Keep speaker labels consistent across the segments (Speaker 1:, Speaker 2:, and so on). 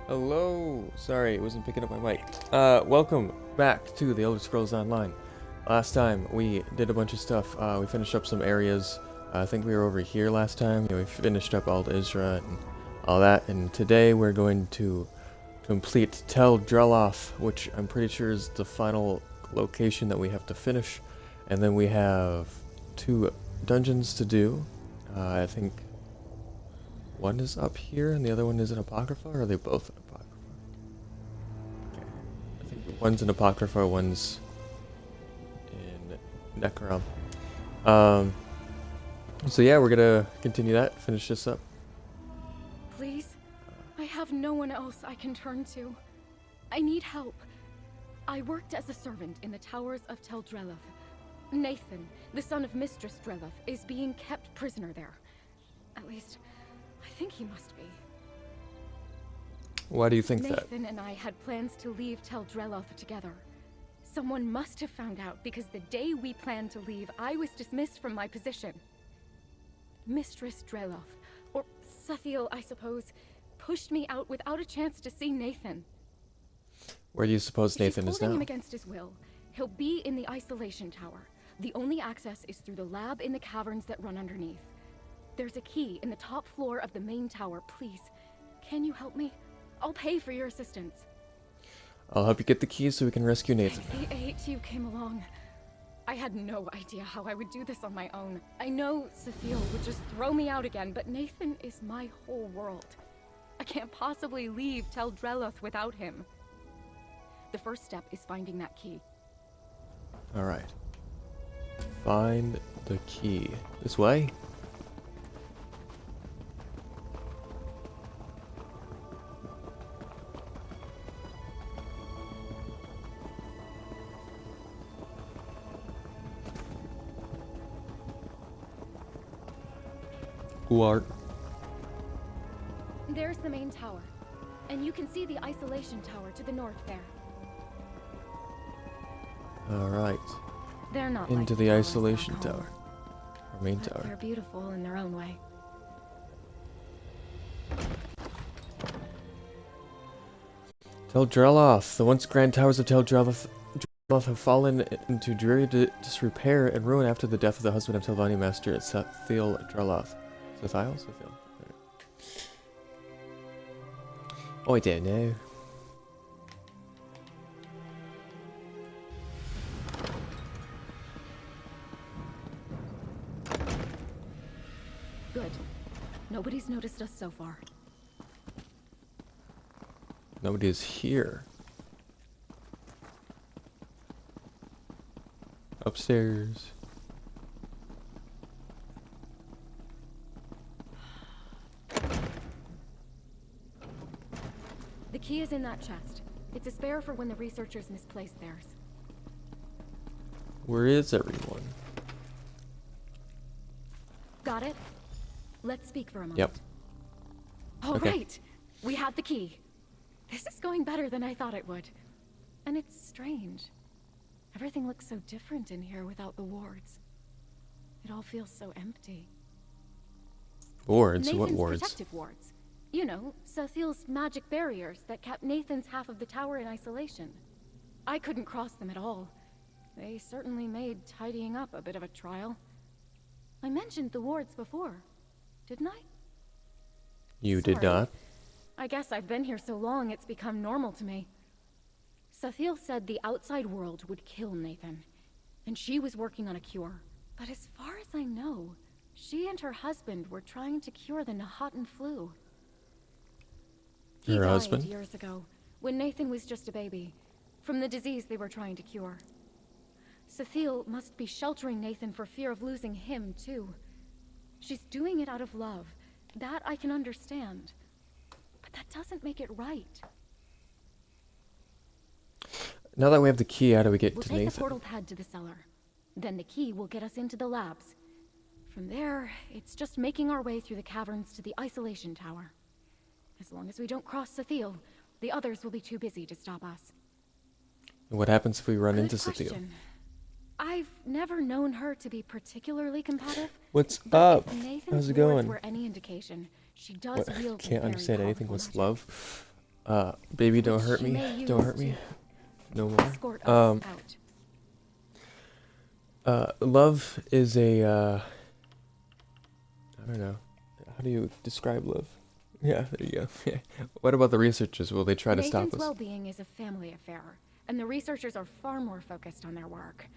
Speaker 1: Hello! Sorry, it wasn't picking up my mic. Welcome back to the Elder Scrolls Online. Last time we did a bunch of stuff. We finished up some areas. I think we were over here last time. We finished up Ald Isra and all that. And today we're going to complete Tel Dreloth, which I'm pretty sure is the final location that we have to finish. And then we have 2 dungeons to do. I think one is up here and the other one is in Apocrypha, or are they both in Apocrypha? Okay. I think one's in Apocrypha, one's in Necrom. So yeah, we're gonna continue that, finish this up.
Speaker 2: Please? I have no one else I can turn to. I need help. I worked as a servant in the towers of Tel Dreloth. Nathan, the son of Mistress Dreloth, is being kept prisoner there. At least, I think he must be.
Speaker 1: Why do you think that?
Speaker 2: Nathan and I had plans to leave Tel Dreloth together. Someone must have found out because the day we planned to leave, I was dismissed from my position. Mistress Dreloth, or Sathiel, I suppose, pushed me out without a chance to see Nathan.
Speaker 1: Where do you suppose Nathan is now?
Speaker 2: She's holding him against his will. He'll be in the isolation tower. The only access is through the lab in the caverns that run underneath. There's a key in the top floor of the main tower. Please, can you help me? I'll pay for your assistance.
Speaker 1: I'll help you get the keys so we can rescue Nathan.
Speaker 2: The 8 you came along. I had no idea how I would do this on my own. I know Sathiel would just throw me out again, but Nathan is my whole world. I can't possibly leave Tel Dreloth without him. The first step is finding that key.
Speaker 1: Alright. Find the key. This way? Who art?
Speaker 2: There's the main tower, and you can see the isolation tower to the north there.
Speaker 1: Alright.
Speaker 2: They're not
Speaker 1: Into
Speaker 2: like
Speaker 1: the
Speaker 2: towers
Speaker 1: isolation
Speaker 2: back home,
Speaker 1: tower. Or main
Speaker 2: but
Speaker 1: tower.
Speaker 2: they're beautiful in their own way.
Speaker 1: Tel Dreloth. The once grand towers of Tel Dreloth have fallen into dreary disrepair and ruin after the death of the husband of Telvanni Master Sathiel Dreloth. Sathiel? Oh, I don't know.
Speaker 2: Good. Nobody's noticed us so far.
Speaker 1: Nobody is here. Upstairs.
Speaker 2: The key is in that chest. It's a spare for when the researchers misplace theirs.
Speaker 1: Where is everyone?
Speaker 2: Got it? Let's speak for a moment.
Speaker 1: Yep.
Speaker 2: All
Speaker 1: Okay.
Speaker 2: right. We have the key. This is going better than I thought it would. And it's strange. Everything looks so different in here without the wards. It all feels so empty.
Speaker 1: Wards? What
Speaker 2: Nathan's
Speaker 1: wards?
Speaker 2: protective wards. You know, Sathiel's magic barriers that kept Nathan's half of the tower in isolation. I couldn't cross them at all. They certainly made tidying up a bit of a trial. I mentioned the wards before, didn't I?
Speaker 1: You did
Speaker 2: Sorry.
Speaker 1: not?
Speaker 2: I guess I've been here so long it's become normal to me. Sathiel said the outside world would kill Nathan, and she was working on a cure. But as far as I know, she and her husband were trying to cure the Nahatan flu. He
Speaker 1: Her
Speaker 2: died
Speaker 1: husband?
Speaker 2: years ago, when Nathan was just a baby, from the disease they were trying to cure. Sathiel must be sheltering Nathan for fear of losing him, too. She's doing it out of love. That I can understand. But that doesn't make it right.
Speaker 1: Now that we have the key, how do we get
Speaker 2: We'll
Speaker 1: to
Speaker 2: take the
Speaker 1: Nathan?
Speaker 2: portal pad to the cellar. Then the key will get us into the labs. From there, it's just making our way through the caverns to the isolation tower. As long as we don't cross Sathiel, the others will be too busy to stop us.
Speaker 1: And what happens if we run
Speaker 2: Good
Speaker 1: into Sathiel?
Speaker 2: question. I've never known her to be particularly combative.
Speaker 1: What's
Speaker 2: but
Speaker 1: up?
Speaker 2: if Nathan's
Speaker 1: How's it
Speaker 2: words
Speaker 1: going?
Speaker 2: were any indication, she does
Speaker 1: What?
Speaker 2: wield
Speaker 1: Can't
Speaker 2: very
Speaker 1: understand anything.
Speaker 2: powerful
Speaker 1: What's
Speaker 2: magic.
Speaker 1: love? Baby, don't
Speaker 2: which
Speaker 1: hurt
Speaker 2: she
Speaker 1: me.
Speaker 2: may use
Speaker 1: Don't hurt me. No more.
Speaker 2: escort us out.
Speaker 1: Love is a, I don't know. How do you describe love? Yeah, there you go. What about the researchers? Will they try to stop
Speaker 2: Nathan's
Speaker 1: us?
Speaker 2: well-being is a family affair, and the researchers are far more focused on their work.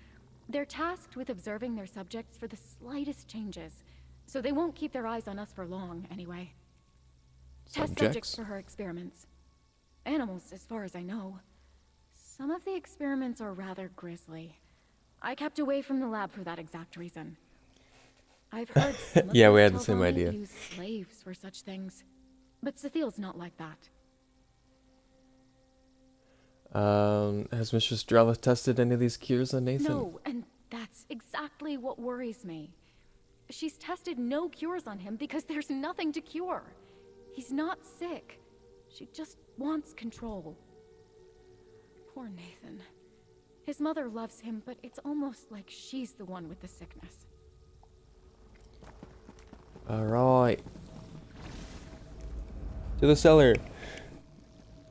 Speaker 2: They're tasked with observing their subjects for the slightest changes, so they won't keep their eyes on us for long, anyway. Test subjects for her experiments. Animals, as far as I know. Some of the experiments are rather grisly. I kept away from the lab for that exact reason. I've heard some of
Speaker 1: Yeah, we
Speaker 2: these
Speaker 1: had the same
Speaker 2: Tel'Thani
Speaker 1: idea.
Speaker 2: use slaves for such things. But Cethiel's not like that.
Speaker 1: Has Mistress Drella tested any of these cures on Nathan?
Speaker 2: No, and that's exactly what worries me. She's tested no cures on him because there's nothing to cure. He's not sick. She just wants control. Poor Nathan. His mother loves him, but it's almost like she's the one with the sickness.
Speaker 1: Alright. To the cellar.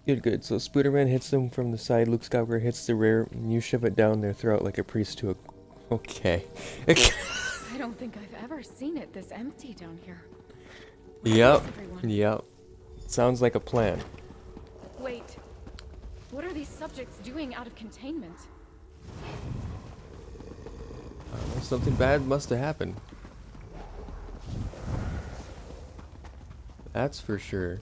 Speaker 1: Good. So Spooderman hits them from the side, Luke Skywalker hits the rear, and you shove it down their throat like a priest to a... Okay.
Speaker 2: I don't think I've ever seen it this empty down here.
Speaker 1: Yep.
Speaker 2: Where's everyone?
Speaker 1: Yep. Sounds like a plan.
Speaker 2: Wait. What are these subjects doing out of containment?
Speaker 1: Something bad must have happened. That's for sure.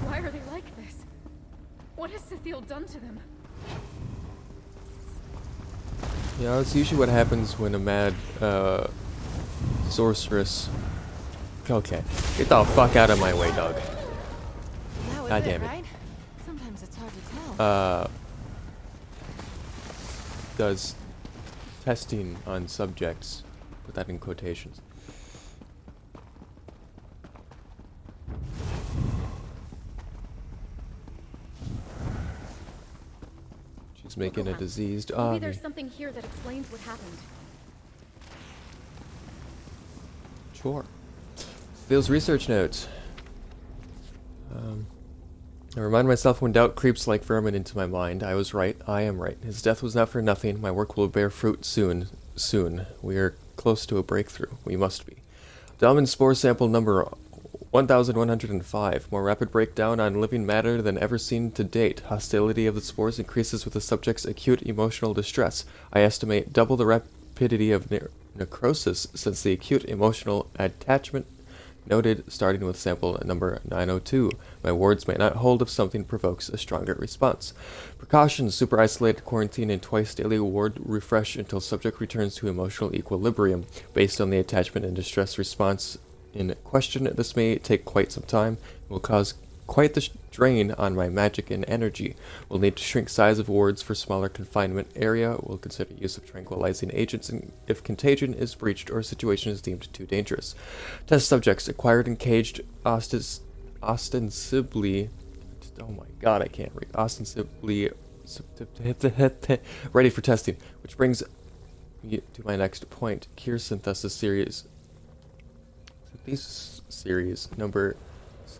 Speaker 2: Why are they like this? What has Cethiel done to them?
Speaker 1: Yeah, it's usually what happens when a mad, sorceress... Okay. Get the fuck out of my way, dog.
Speaker 3: That was
Speaker 1: God damn it.
Speaker 3: right? Sometimes it's hard to tell.
Speaker 1: Does testing on subjects. Put that in quotations. She's making a
Speaker 2: Look,
Speaker 1: diseased
Speaker 2: maybe
Speaker 1: army.
Speaker 2: there's something here that explains what happened.
Speaker 1: Sure. Those research notes. I remind myself when doubt creeps like vermin into my mind. I was right. I am right. His death was not for nothing. My work will bear fruit soon. Soon. We are close to a breakthrough. We must be. Diamond spore sample number 1105. More rapid breakdown on living matter than ever seen to date. Hostility of the spores increases with the subject's acute emotional distress. I estimate double the rapidity of necrosis since the acute emotional attachment noted starting with sample number 902. My words may not hold if something provokes a stronger response. Precautions: super isolated quarantine and twice daily ward refresh until subject returns to emotional equilibrium. Based on the attachment and distress response in question, this may take quite some time and will cause quite the drain on my magic and energy. We'll need to shrink size of wards for smaller confinement area. We'll consider use of tranquilizing agents if contagion is breached or situation is deemed too dangerous. Test subjects acquired and caged ostensibly... Oh my god, I can't read. Ostensibly ready for testing. Which brings me to my next point. Cure synthesis series. These series number...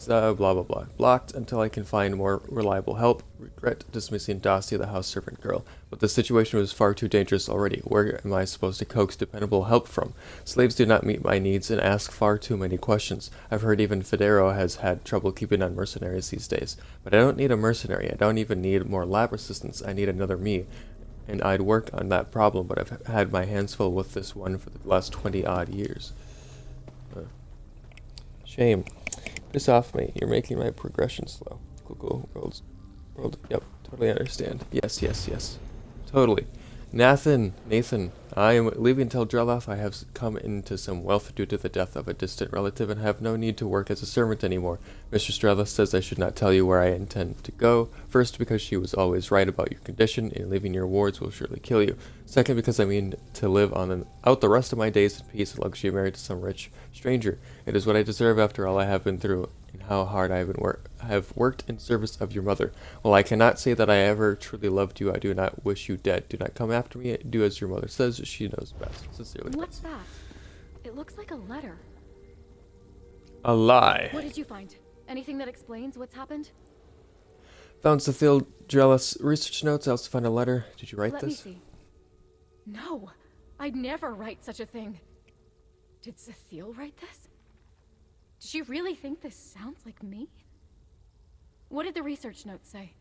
Speaker 1: blah blah blah. Blocked until I can find more reliable help. Regret dismissing Dossie, the house servant girl. But the situation was far too dangerous already. Where am I supposed to coax dependable help from? Slaves do not meet my needs and ask far too many questions. I've heard even Federo has had trouble keeping on mercenaries these days. But I don't need a mercenary. I don't even need more lab assistants. I need another me. And I'd work on that problem, but I've had my hands full with this one for the last 20 odd years. Shame. Piss off, mate. You're making my progression slow. Cool. World. Yep. Totally understand. Yes. Totally. Nathan. I am leaving Teldrelloth. I have come into some wealth due to the death of a distant relative and have no need to work as a servant anymore. Mistress Drella says I should not tell you where I intend to go. First, because she was always right about your condition, and leaving your wards will surely kill you. Second, because I mean to live out the rest of my days in peace and luxury married to some rich stranger. It is what I deserve after all I have been through. and how hard I have worked in service of your mother. While I cannot say that I ever truly loved you, I do not wish you dead. Do not come after me. Do as your mother says. She knows best. Sincerely.
Speaker 2: What's that? It looks like a letter.
Speaker 1: A lie.
Speaker 2: What did you find? Anything that explains what's happened?
Speaker 1: Found Cecile Drelis research notes. I also found a letter. Did you write
Speaker 2: Let
Speaker 1: this?
Speaker 2: me see. No, I'd never write such a thing. Did Cecile write this? Does she really think this sounds like me? What did the research notes say?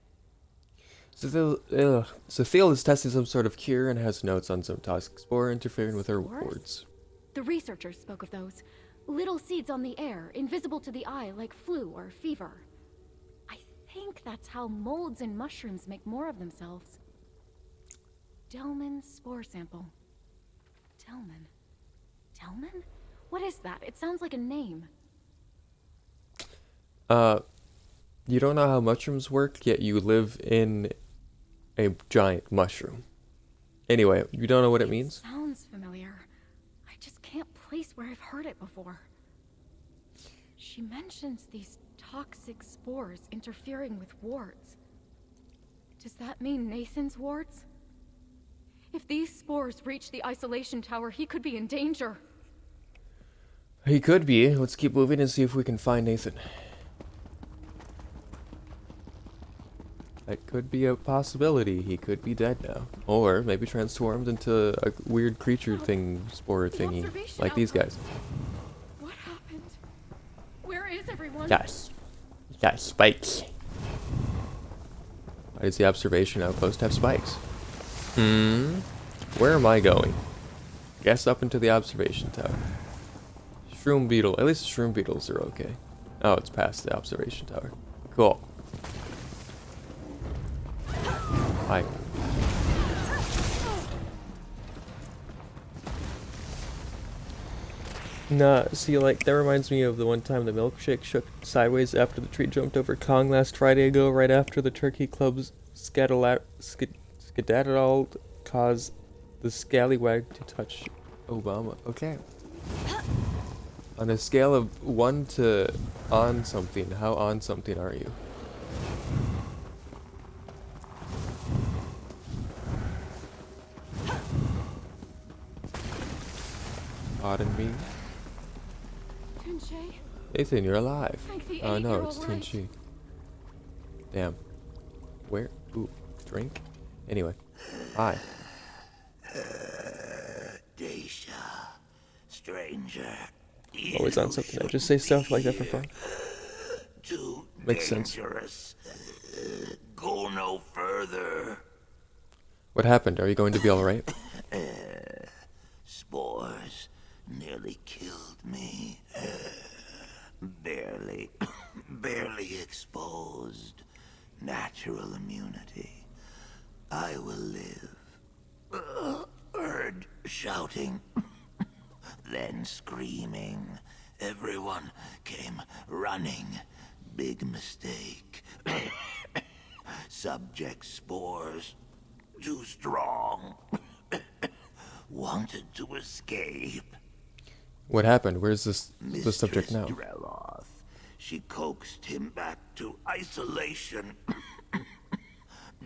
Speaker 1: Cecile is testing some sort of cure and has notes on some toxic spore interfering with her
Speaker 2: Spores?
Speaker 1: wards.
Speaker 2: The researchers spoke of those. Little seeds on the air, invisible to the eye like flu or fever. I think that's how molds and mushrooms make more of themselves. Delman spore sample. Delman? Delman? What is that? It sounds like a name.
Speaker 1: You don't know how mushrooms work, yet you live in a giant mushroom. Anyway, you don't know what it means?
Speaker 2: Sounds familiar. I just can't place where I've heard it before. She mentions these toxic spores interfering with wards. Does that mean Nathan's wards? If these spores reach the isolation tower, he could be in danger.
Speaker 1: He could be. Let's keep moving and see if we can find Nathan. That could be a possibility. He could be dead now. Or maybe transformed into a weird creature thing, spore thingy, like these guys.
Speaker 2: What happened? Where is everyone?
Speaker 1: Yes. Yes, spikes. Why does the observation outpost have spikes? Where am I going? Guess up into the observation tower. Shroom beetle. At least shroom beetles are okay. Oh, it's past the observation tower. Cool. Hi. Nah, see, like, that reminds me of the one time the milkshake shook sideways after the tree jumped over Kong last Friday ago, right after the turkey club's skedaddle caused the scallywag to touch Obama. Okay. On a scale of 1 to on something, how on something are you? Pardon me?
Speaker 2: Tinshay?
Speaker 1: Nathan, you're alive.
Speaker 2: Thank the
Speaker 1: Oh
Speaker 2: eight,
Speaker 1: no,
Speaker 2: you're
Speaker 1: it's
Speaker 2: all right.
Speaker 1: Tinshay. Damn. Where? Ooh, drink? Anyway. Hi.
Speaker 4: Daisha, stranger.
Speaker 1: Always on something. I just say stuff like that for fun.
Speaker 4: Too
Speaker 1: Makes sense.
Speaker 4: dangerous. Go no further.
Speaker 1: What happened? Are you going to be alright?
Speaker 4: Spores nearly killed me. Barely exposed. Natural immunity. I will live. Heard shouting, then screaming. Everyone came running. Big mistake. Subject spores. Too strong. Wanted to escape.
Speaker 1: What happened? Where's the subject now?
Speaker 4: Dreloth. She coaxed him back to isolation.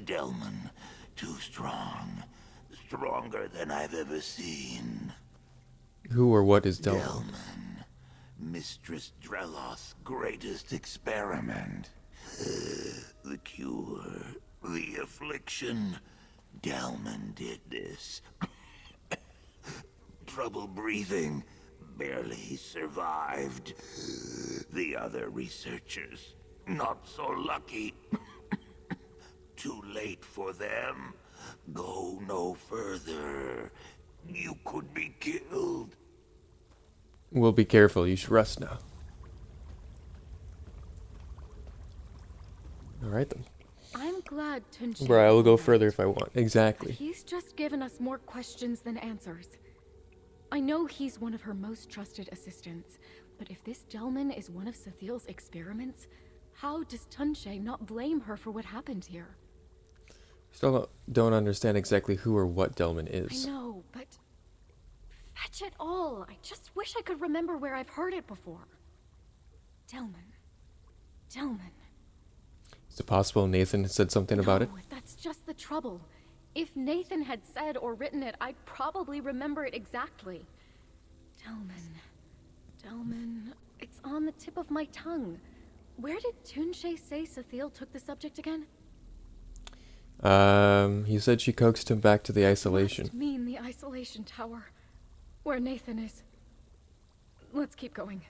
Speaker 4: Delman, too strong. Stronger than I've ever seen.
Speaker 1: Who or what is Delman?
Speaker 4: Delman, Mistress Dreloth's greatest experiment. The cure, the affliction. Delman did this. Trouble breathing. Barely survived. The other researchers, not so lucky. Too late for them. Go no further. You could be killed.
Speaker 1: Well, be careful. You should rest now. Alright then.
Speaker 2: I'm glad Tinshay.
Speaker 1: Bro, I will
Speaker 2: is
Speaker 1: go
Speaker 2: all right.
Speaker 1: further if I want. Exactly.
Speaker 2: He's just given us more questions than answers. I know he's one of her most trusted assistants, but if this Delman is one of Cethile's experiments, how does Tinshay not blame her for what happened here?
Speaker 1: Still don't understand exactly who or what Delman
Speaker 2: I
Speaker 1: is.
Speaker 2: know, but fetch it all. I just wish I could remember where I've heard it before. Delman. Delman.
Speaker 1: Is it possible Nathan said something about it?
Speaker 2: No, that's just the trouble. If Nathan had said or written it, I'd probably remember it exactly. Delman. It's on the tip of my tongue. Where did Tunche say Sathiel took the subject again?
Speaker 1: He said she coaxed him back to the isolation.
Speaker 2: Must mean the isolation tower, where Nathan is. Let's keep going.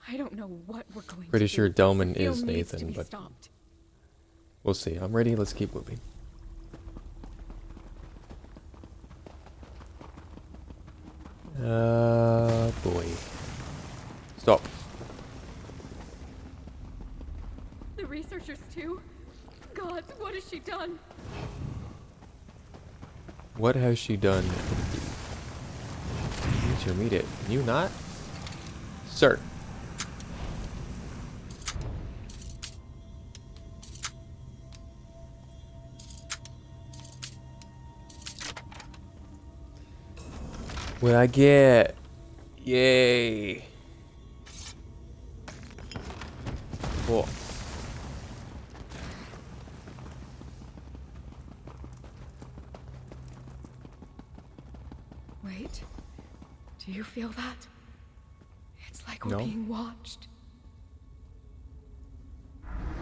Speaker 2: I don't know what we're going
Speaker 1: Pretty
Speaker 2: to
Speaker 1: sure
Speaker 2: do.
Speaker 1: Delman
Speaker 2: Sathiel
Speaker 1: is
Speaker 2: needs to
Speaker 1: Nathan,
Speaker 2: be
Speaker 1: but
Speaker 2: stopped.
Speaker 1: we'll see. I'm ready. Let's keep moving. Boy. Stop.
Speaker 2: The researchers too? God, what has she done?
Speaker 1: What has she done? Intermediate. Can you not? Sir. What I get? Yay. Cool.
Speaker 2: Wait. Do you feel that? It's like we're
Speaker 1: No.
Speaker 2: being watched.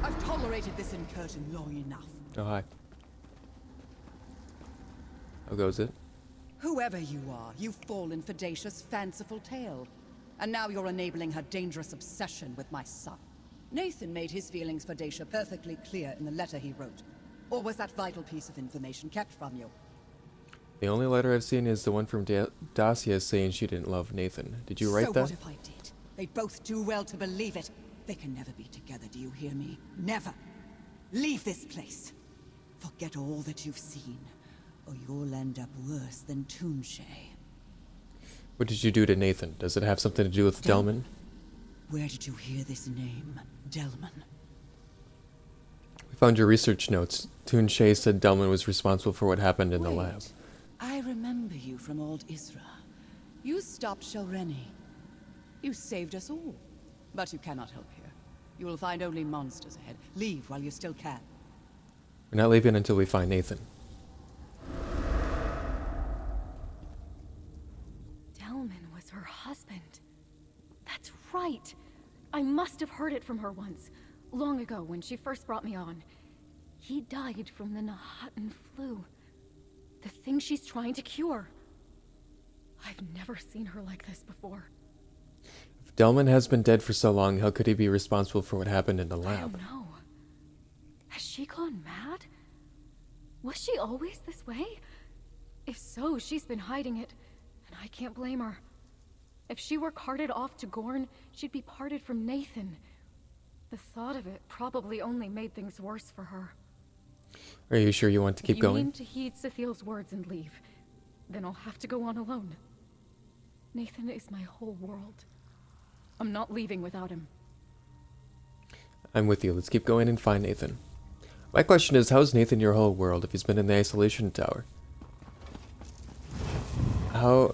Speaker 5: I've tolerated this incursion long enough.
Speaker 1: Oh, hi. How goes it?
Speaker 5: Whoever you are, you've fallen for Dacia's fanciful tale. And now you're enabling her dangerous obsession with my son. Nathan made his feelings for Dacia perfectly clear in the letter he wrote. Or was that vital piece of information kept from you?
Speaker 1: The only letter I've seen is the one from Dacia saying she didn't love Nathan. Did you write
Speaker 5: so
Speaker 1: that?
Speaker 5: What if I did? They both do well to believe it. They can never be together, do you hear me? Never. Leave this place. Forget all that you've seen, or you'll end up worse than Tunche.
Speaker 1: What did you do to Nathan? Does it have something to do with Delman?
Speaker 5: Where did you hear this name, Delman?
Speaker 1: We found your research notes. Tunche said Delman was responsible for what happened in the lab.
Speaker 5: I remember you from old Isra. You stopped Sholreni. You saved us all. But you cannot help here. You will find only monsters ahead. Leave while you still can.
Speaker 1: We're not leaving until we find Nathan.
Speaker 2: Delman was her husband. That's right. I must have heard it from her once, long ago when she first brought me on. He died from the Nahatan flu. The thing she's trying to cure. I've never seen her like this before.
Speaker 1: If Delman has been dead for so long, how could he be responsible for what happened in the
Speaker 2: I
Speaker 1: lab?
Speaker 2: don't know. Has she gone mad? Was she always this way? If so, she's been hiding it, and I can't blame her. If she were carted off to Gorn, she'd be parted from Nathan. The thought of it probably only made things worse for her.
Speaker 1: Are you sure you want to keep
Speaker 2: If you
Speaker 1: going?
Speaker 2: mean to heed Sathiel's words and leave, then I'll have to go on alone. Nathan is my whole world. I'm not leaving without him.
Speaker 1: I'm with you. Let's keep going and find Nathan. My question is, how's Nathan your whole world if he's been in the isolation tower? How...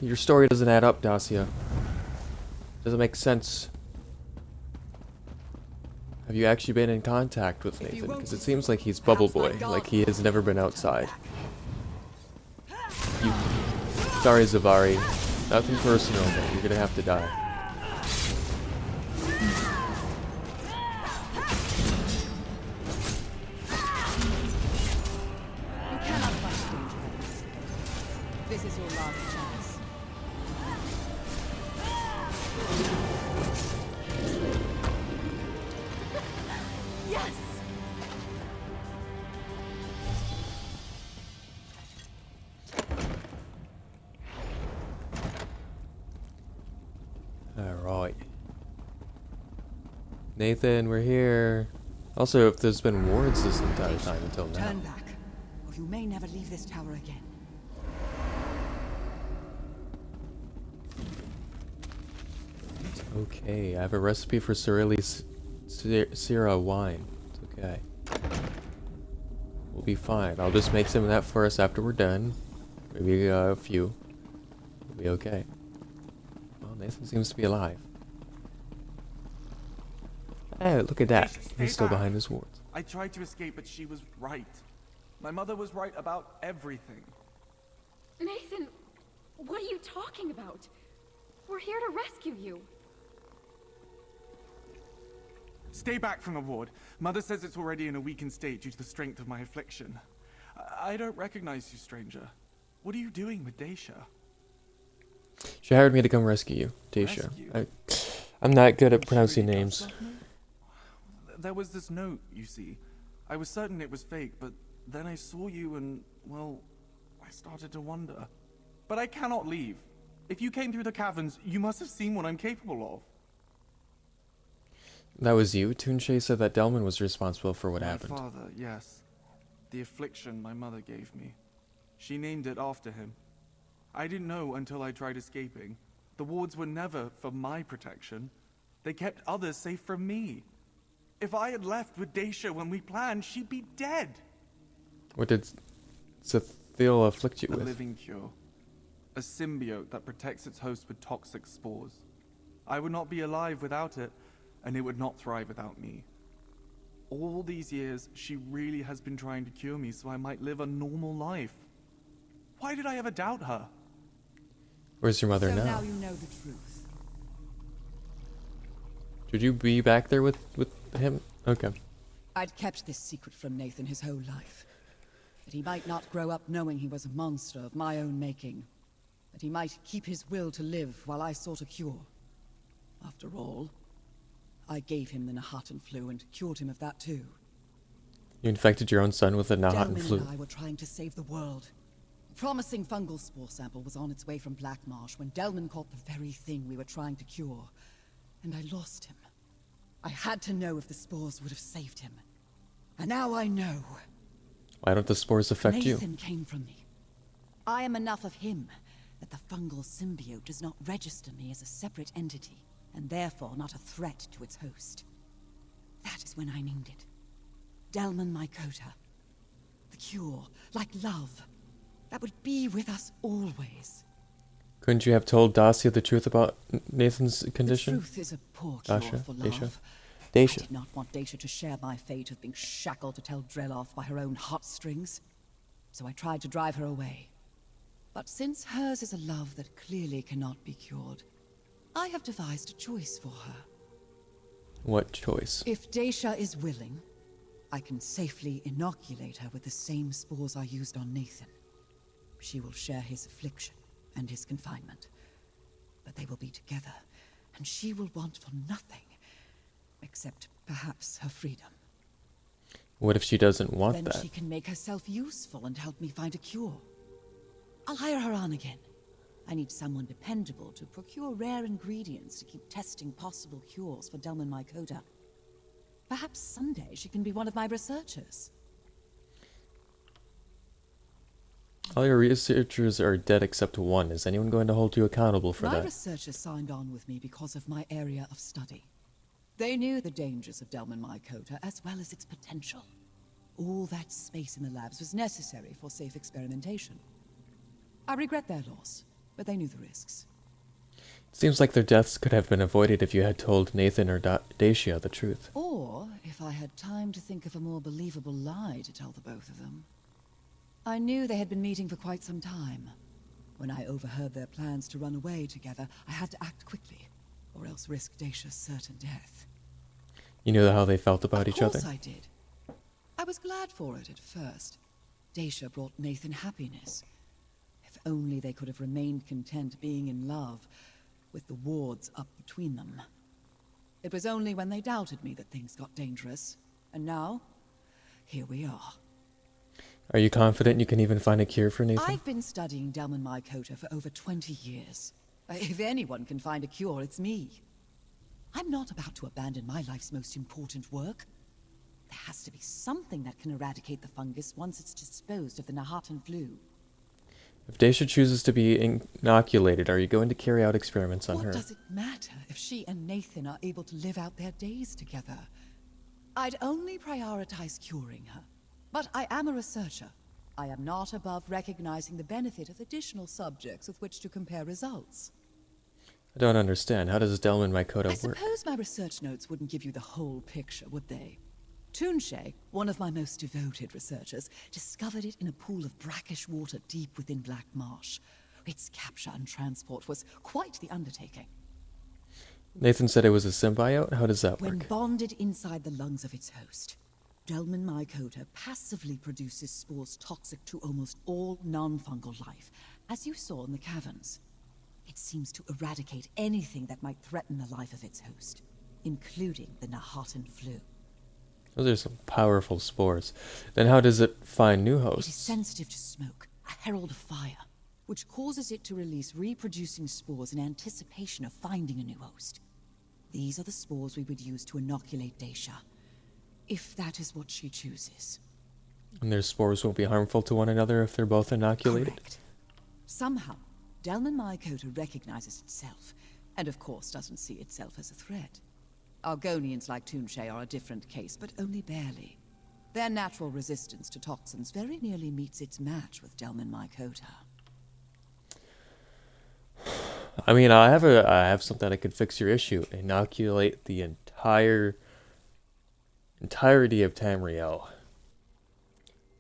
Speaker 1: your story doesn't add up, Dacia. Doesn't make sense. Have you actually been in contact with Nathan? Because it seems like he's Bubble Boy, like he has never been outside. You... Sorry, Zavari. Nothing personal, but you're gonna have to die.
Speaker 5: You cannot fight danger. This is your last chance.
Speaker 2: Yes!
Speaker 1: Alright. Nathan, we're here. Also, if there's been wards this entire time until now.
Speaker 5: Turn back, or you may never leave this tower again.
Speaker 1: Okay, I have a recipe for Cirili's Syrah wine. It's okay. We'll be fine. I'll just make some of that for us after we're done. Maybe a few. We'll be okay. Well, Nathan seems to be alive. Oh, look at that.
Speaker 6: Stay
Speaker 1: He's still
Speaker 6: back.
Speaker 1: behind his wards.
Speaker 6: I tried to escape, but she was right. My mother was right about everything.
Speaker 2: Nathan, what are you talking about? We're here to rescue you.
Speaker 6: Stay back from the ward. Mother says it's already in a weakened state due to the strength of my affliction. I don't recognize you, stranger. What are you doing with Daisha?
Speaker 1: She hired me to come rescue you, Daisha.
Speaker 6: Rescue?
Speaker 1: I'm not good at
Speaker 6: She
Speaker 1: pronouncing
Speaker 6: really
Speaker 1: names.
Speaker 6: does love me? There was this note, you see. I was certain it was fake, but then I saw you and, well, I started to wonder. But I cannot leave. If you came through the caverns, you must have seen what I'm capable of.
Speaker 1: That was you? Toonshay said that Delman was responsible for what happened.
Speaker 6: My father, yes. The affliction my mother gave me. She named it after him. I didn't know until I tried escaping. The wards were never for my protection. They kept others safe from me. If I had left with Daisha when we planned, she'd be dead.
Speaker 1: What did Sethiel afflict you
Speaker 6: A
Speaker 1: with?
Speaker 6: living cure. A symbiote that protects its host with toxic spores. I would not be alive without it, and it would not thrive without me. All these years, she really has been trying to cure me so I might live a normal life. Why did I ever doubt her?
Speaker 1: Where's your mother
Speaker 5: So
Speaker 1: now?
Speaker 5: now you know the truth.
Speaker 1: Should you be back there with him? Okay.
Speaker 5: I'd kept this secret from Nathan his whole life. That he might not grow up knowing he was a monster of my own making. That he might keep his will to live while I sought a cure. After all, I gave him the Nahatan flu and cured him of that too.
Speaker 1: You infected your own son with the Nahatan
Speaker 5: Delman
Speaker 1: flu.
Speaker 5: and I were trying to save the world. A promising fungal spore sample was on its way from Black Marsh when Delman caught the very thing we were trying to cure. And I lost him. I had to know if the spores would have saved him. And now I know.
Speaker 1: Why don't the spores affect you?
Speaker 5: Nathan came from me. I am enough of him that the fungal symbiote does not register me as a separate entity, and therefore not a threat to its host. That is when I named it. Delman Mycota. The cure, like love, that would be with us always.
Speaker 1: Couldn't you have told Dacia the truth about Nathan's condition?
Speaker 5: The truth is a poor cure
Speaker 1: Dasha,
Speaker 5: for
Speaker 1: Daisha.
Speaker 5: love. I
Speaker 1: Daisha.
Speaker 5: did not want Daisha to share my fate of being shackled to Tel Dreloff by her own heartstrings. So I tried to drive her away. But since hers is a love that clearly cannot be cured, I have devised a choice for her.
Speaker 1: What choice?
Speaker 5: If Daisha is willing, I can safely inoculate her with the same spores I used on Nathan. She will share his affliction and his confinement. But they will be together, and she will want for nothing, except perhaps her freedom.
Speaker 1: What if she doesn't want
Speaker 5: Then
Speaker 1: that?
Speaker 5: she can make herself useful and help me find a cure. I'll hire her on again. I need someone dependable to procure rare ingredients to keep testing possible cures for Delman Mycota. Perhaps someday she can be one of my researchers.
Speaker 1: All your researchers are dead except one. Is anyone going to hold you accountable for
Speaker 5: My
Speaker 1: that?
Speaker 5: researchers signed on with me because of my area of study. They knew the dangers of Delman Mycota as well as its potential. All that space in the labs was necessary for safe experimentation. I regret their loss, but they knew the risks.
Speaker 1: It seems like their deaths could have been avoided if you had told Nathan or Dacia the truth.
Speaker 5: Or if I had time to think of a more believable lie to tell the both of them. I knew they had been meeting for quite some time. When I overheard their plans to run away together, I had to act quickly, or else risk Dacia's certain death.
Speaker 1: You knew how they felt about each other.
Speaker 5: Of course I did. I was glad for it at first. Dacia brought Nathan happiness. If only they could have remained content being in love, with the wards up between them. It was only when they doubted me that things got dangerous. And now, here we are.
Speaker 1: Are you confident you can even find a cure for Nathan?
Speaker 5: I've been studying Delman Mycota for over 20 years. If anyone can find a cure, it's me. I'm not about to abandon my life's most important work. There has to be something that can eradicate the fungus once it's disposed of the Nahatan flu.
Speaker 1: If Dacia chooses to be inoculated, are you going to carry out experiments on
Speaker 5: What
Speaker 1: her?
Speaker 5: does it matter if she and Nathan are able to live out their days together? I'd only prioritize curing her. But I am a researcher. I am not above recognizing the benefit of additional subjects with which to compare results.
Speaker 1: I don't understand. How does Delman
Speaker 5: I
Speaker 1: Mycota work?
Speaker 5: suppose my research notes wouldn't give you the whole picture, would they? Toonshay, one of my most devoted researchers, discovered it in a pool of brackish water deep within Black Marsh. Its capture and transport was quite the undertaking.
Speaker 1: Nathan said it was a symbiote? How does that
Speaker 5: When
Speaker 1: work?
Speaker 5: bonded inside the lungs of its host, Delman Mycota passively produces spores toxic to almost all non-fungal life, as you saw in the caverns. It seems to eradicate anything that might threaten the life of its host, including the Nahatan flu.
Speaker 1: Those are some powerful spores. Then how does it find new
Speaker 5: It is
Speaker 1: hosts?
Speaker 5: sensitive to smoke, a herald of fire, which causes it to release reproducing spores in anticipation of finding a new host. These are the spores we would use to inoculate Daisha, if that is what she chooses.
Speaker 1: And their spores won't be harmful to one another if they're both inoculated?
Speaker 5: Correct. Somehow, Delman Mycota recognizes itself, and of course doesn't see itself as a threat. Argonians like Toonshay are a different case, but only barely. Their natural resistance to toxins very nearly meets its match with Delman Mycota.
Speaker 1: I mean, I have something that could fix your issue. Inoculate the entirety of Tamriel.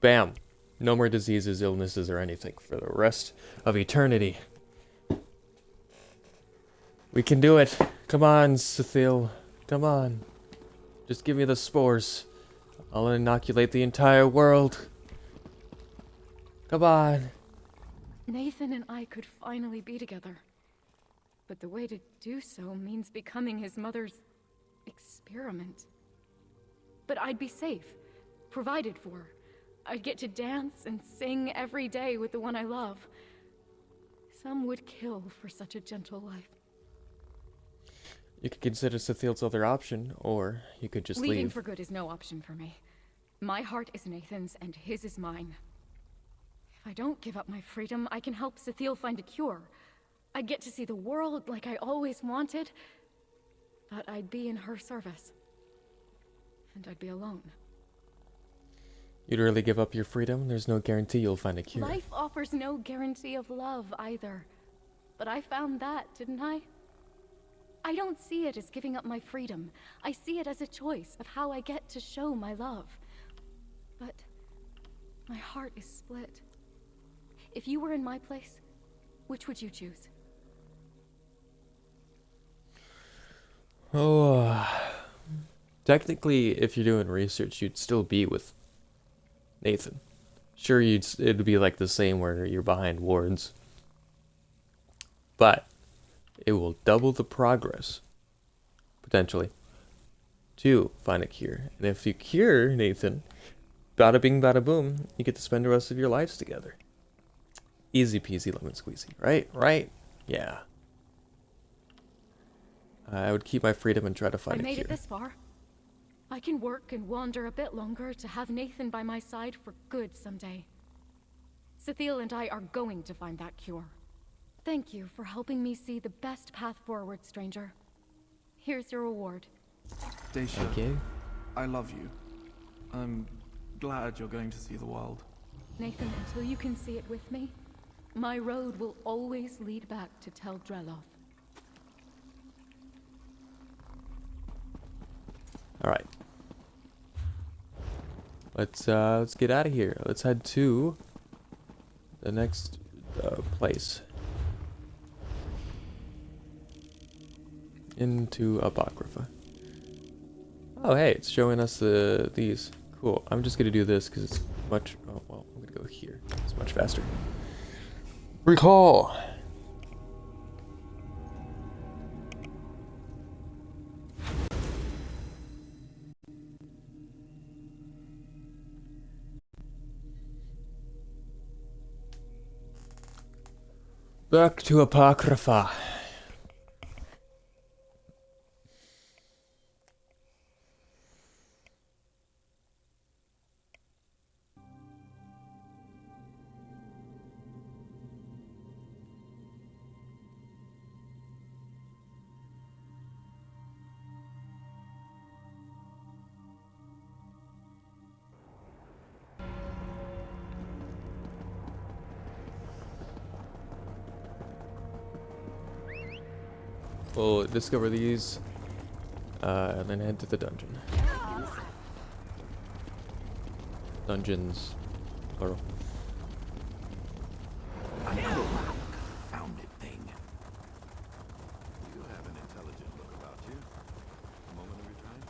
Speaker 1: Bam. No more diseases, illnesses, or anything for the rest of eternity. We can do it. Come on, Cethil. Come on. Just give me the spores. I'll inoculate the entire world. Come on.
Speaker 2: Nathan and I could finally be together. But the way to do so means becoming his mother's experiment. But I'd be safe, provided for. I'd get to dance and sing every day with the one I love. Some would kill for such a gentle life.
Speaker 1: You could consider Cethil's other option, or you could just
Speaker 2: Leaving
Speaker 1: leave.
Speaker 2: for good is no option for me. My heart is Nathan's and his is mine. If I don't give up my freedom, I can help Cethil find a cure. I'd get to see the world like I always wanted, but I'd be in her service. And I'd be alone.
Speaker 1: You'd really give up your freedom? There's no guarantee you'll find a cure.
Speaker 2: Life offers no guarantee of love either. But I found that, didn't I? I don't see it as giving up my freedom. I see it as a choice of how I get to show my love. But my heart is split. If you were in my place, which would you choose?
Speaker 1: Oh, technically, if you're doing research, you'd still be with Nathan. Sure, it'd be like the same where you're behind wards, but it will double the progress, potentially, to find a cure. And if you cure Nathan, bada bing, bada boom, you get to spend the rest of your lives together. Easy peasy lemon squeezy, right? Right? Yeah. I would keep my freedom and try to find a
Speaker 2: I made
Speaker 1: cure.
Speaker 2: it this far. I can work and wander a bit longer to have Nathan by my side for good someday. Cethil and I are going to find that cure. Thank you for helping me see the best path forward, stranger. Here's your reward.
Speaker 6: Daisha,
Speaker 1: Thank you.
Speaker 6: I love you. I'm glad you're going to see the world.
Speaker 2: Nathan, until you can see it with me, my road will always lead back to Tel Drelov.
Speaker 1: All right. Let's get out of here. Let's head to the next place. Into Apocrypha. Oh, hey, it's showing us these. Cool. I'm just gonna do this because it's much. Oh well, I'm gonna go here. It's much faster. Recall. Back to Apocrypha. We'll discover these, and then head to the dungeon. Dungeons, plural.
Speaker 4: Another one. Confounded thing.
Speaker 7: You have an intelligent look about you. A moment of your time?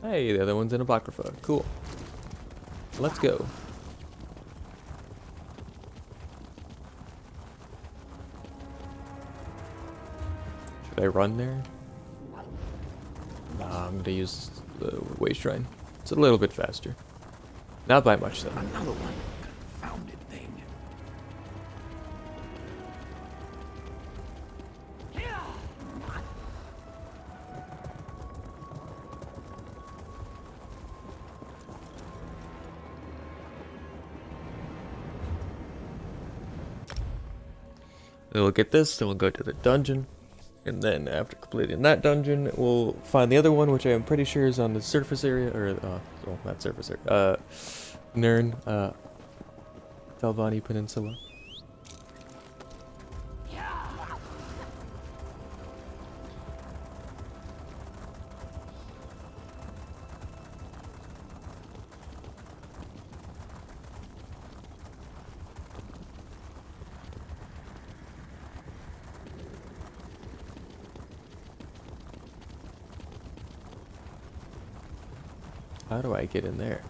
Speaker 1: Hey, the other one's in Apocrypha. Cool. Let's go. Should I run there? Nah, I'm gonna use the way shrine. It's a little bit faster. Not by much though.
Speaker 4: Another one. Confounded thing.
Speaker 1: Then we'll get this, then we'll go to the dungeon. And then after completing that dungeon, we'll find the other one, which I am pretty sure is on the surface area, or, well, not surface area, Nern, Talvani Peninsula. How do I get in there?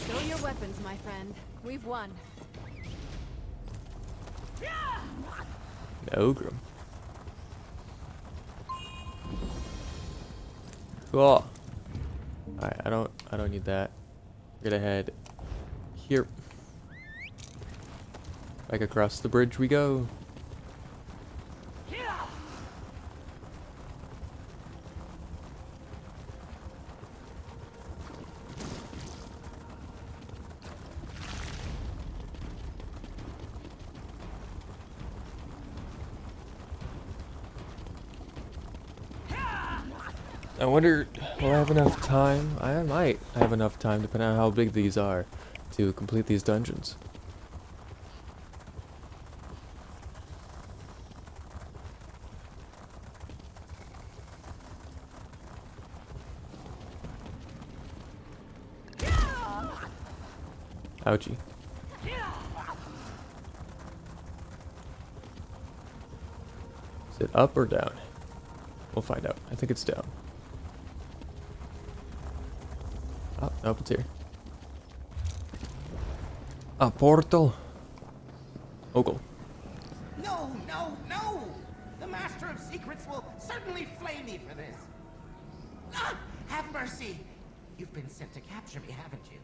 Speaker 3: Show your weapons, my friend. We've won.
Speaker 1: Necrom. Cool. Alright, I don't need that. We're gonna head here. Back across the bridge we go. I wonder, will I have enough time? I might have enough time, depending on how big these are, to complete these dungeons. Ouchie. Is it up or down? We'll find out. I think it's down. Oh, nope, it's here. A portal. Ogle.
Speaker 8: No, no, no! The Master of Secrets will certainly flay me for this. Ah, have mercy! You've been sent to capture me, haven't you?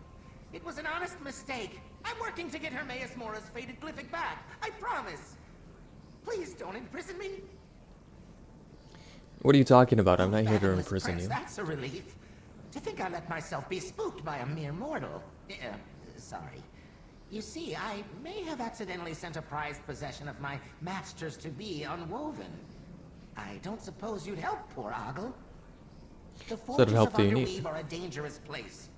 Speaker 8: It was an honest mistake. I'm working to get Hermaeus Mora's faded glyphic back. I promise. Please don't imprison me.
Speaker 1: What are you talking about? I'm not here to
Speaker 8: Fabulous
Speaker 1: imprison
Speaker 8: prince,
Speaker 1: you.
Speaker 8: That's a relief. To think I let myself be spooked by a mere mortal. Sorry. You see, I may have accidentally sent a prized possession of my masters-to-be unwoven. I don't suppose you'd help poor Ogle. The forges
Speaker 1: help
Speaker 8: of
Speaker 1: do you need?
Speaker 8: Underweave are a dangerous place.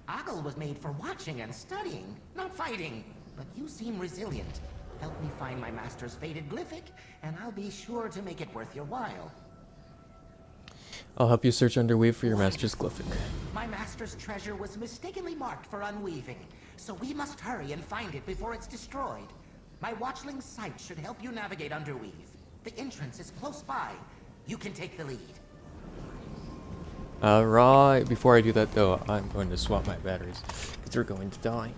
Speaker 8: Ogle was made for watching and studying, not fighting. But you seem resilient. Help me find my master's faded glyphic, and I'll be sure to make it worth your while.
Speaker 1: I'll help you search Underweave for your master's glyphic.
Speaker 8: My master's treasure was mistakenly marked for unweaving, so we must hurry and find it before it's destroyed. My watchling sight should help you navigate Underweave. The entrance is close by. You can take the lead.
Speaker 1: Alright, before I do that though, I'm going to swap my batteries, because they're going to die.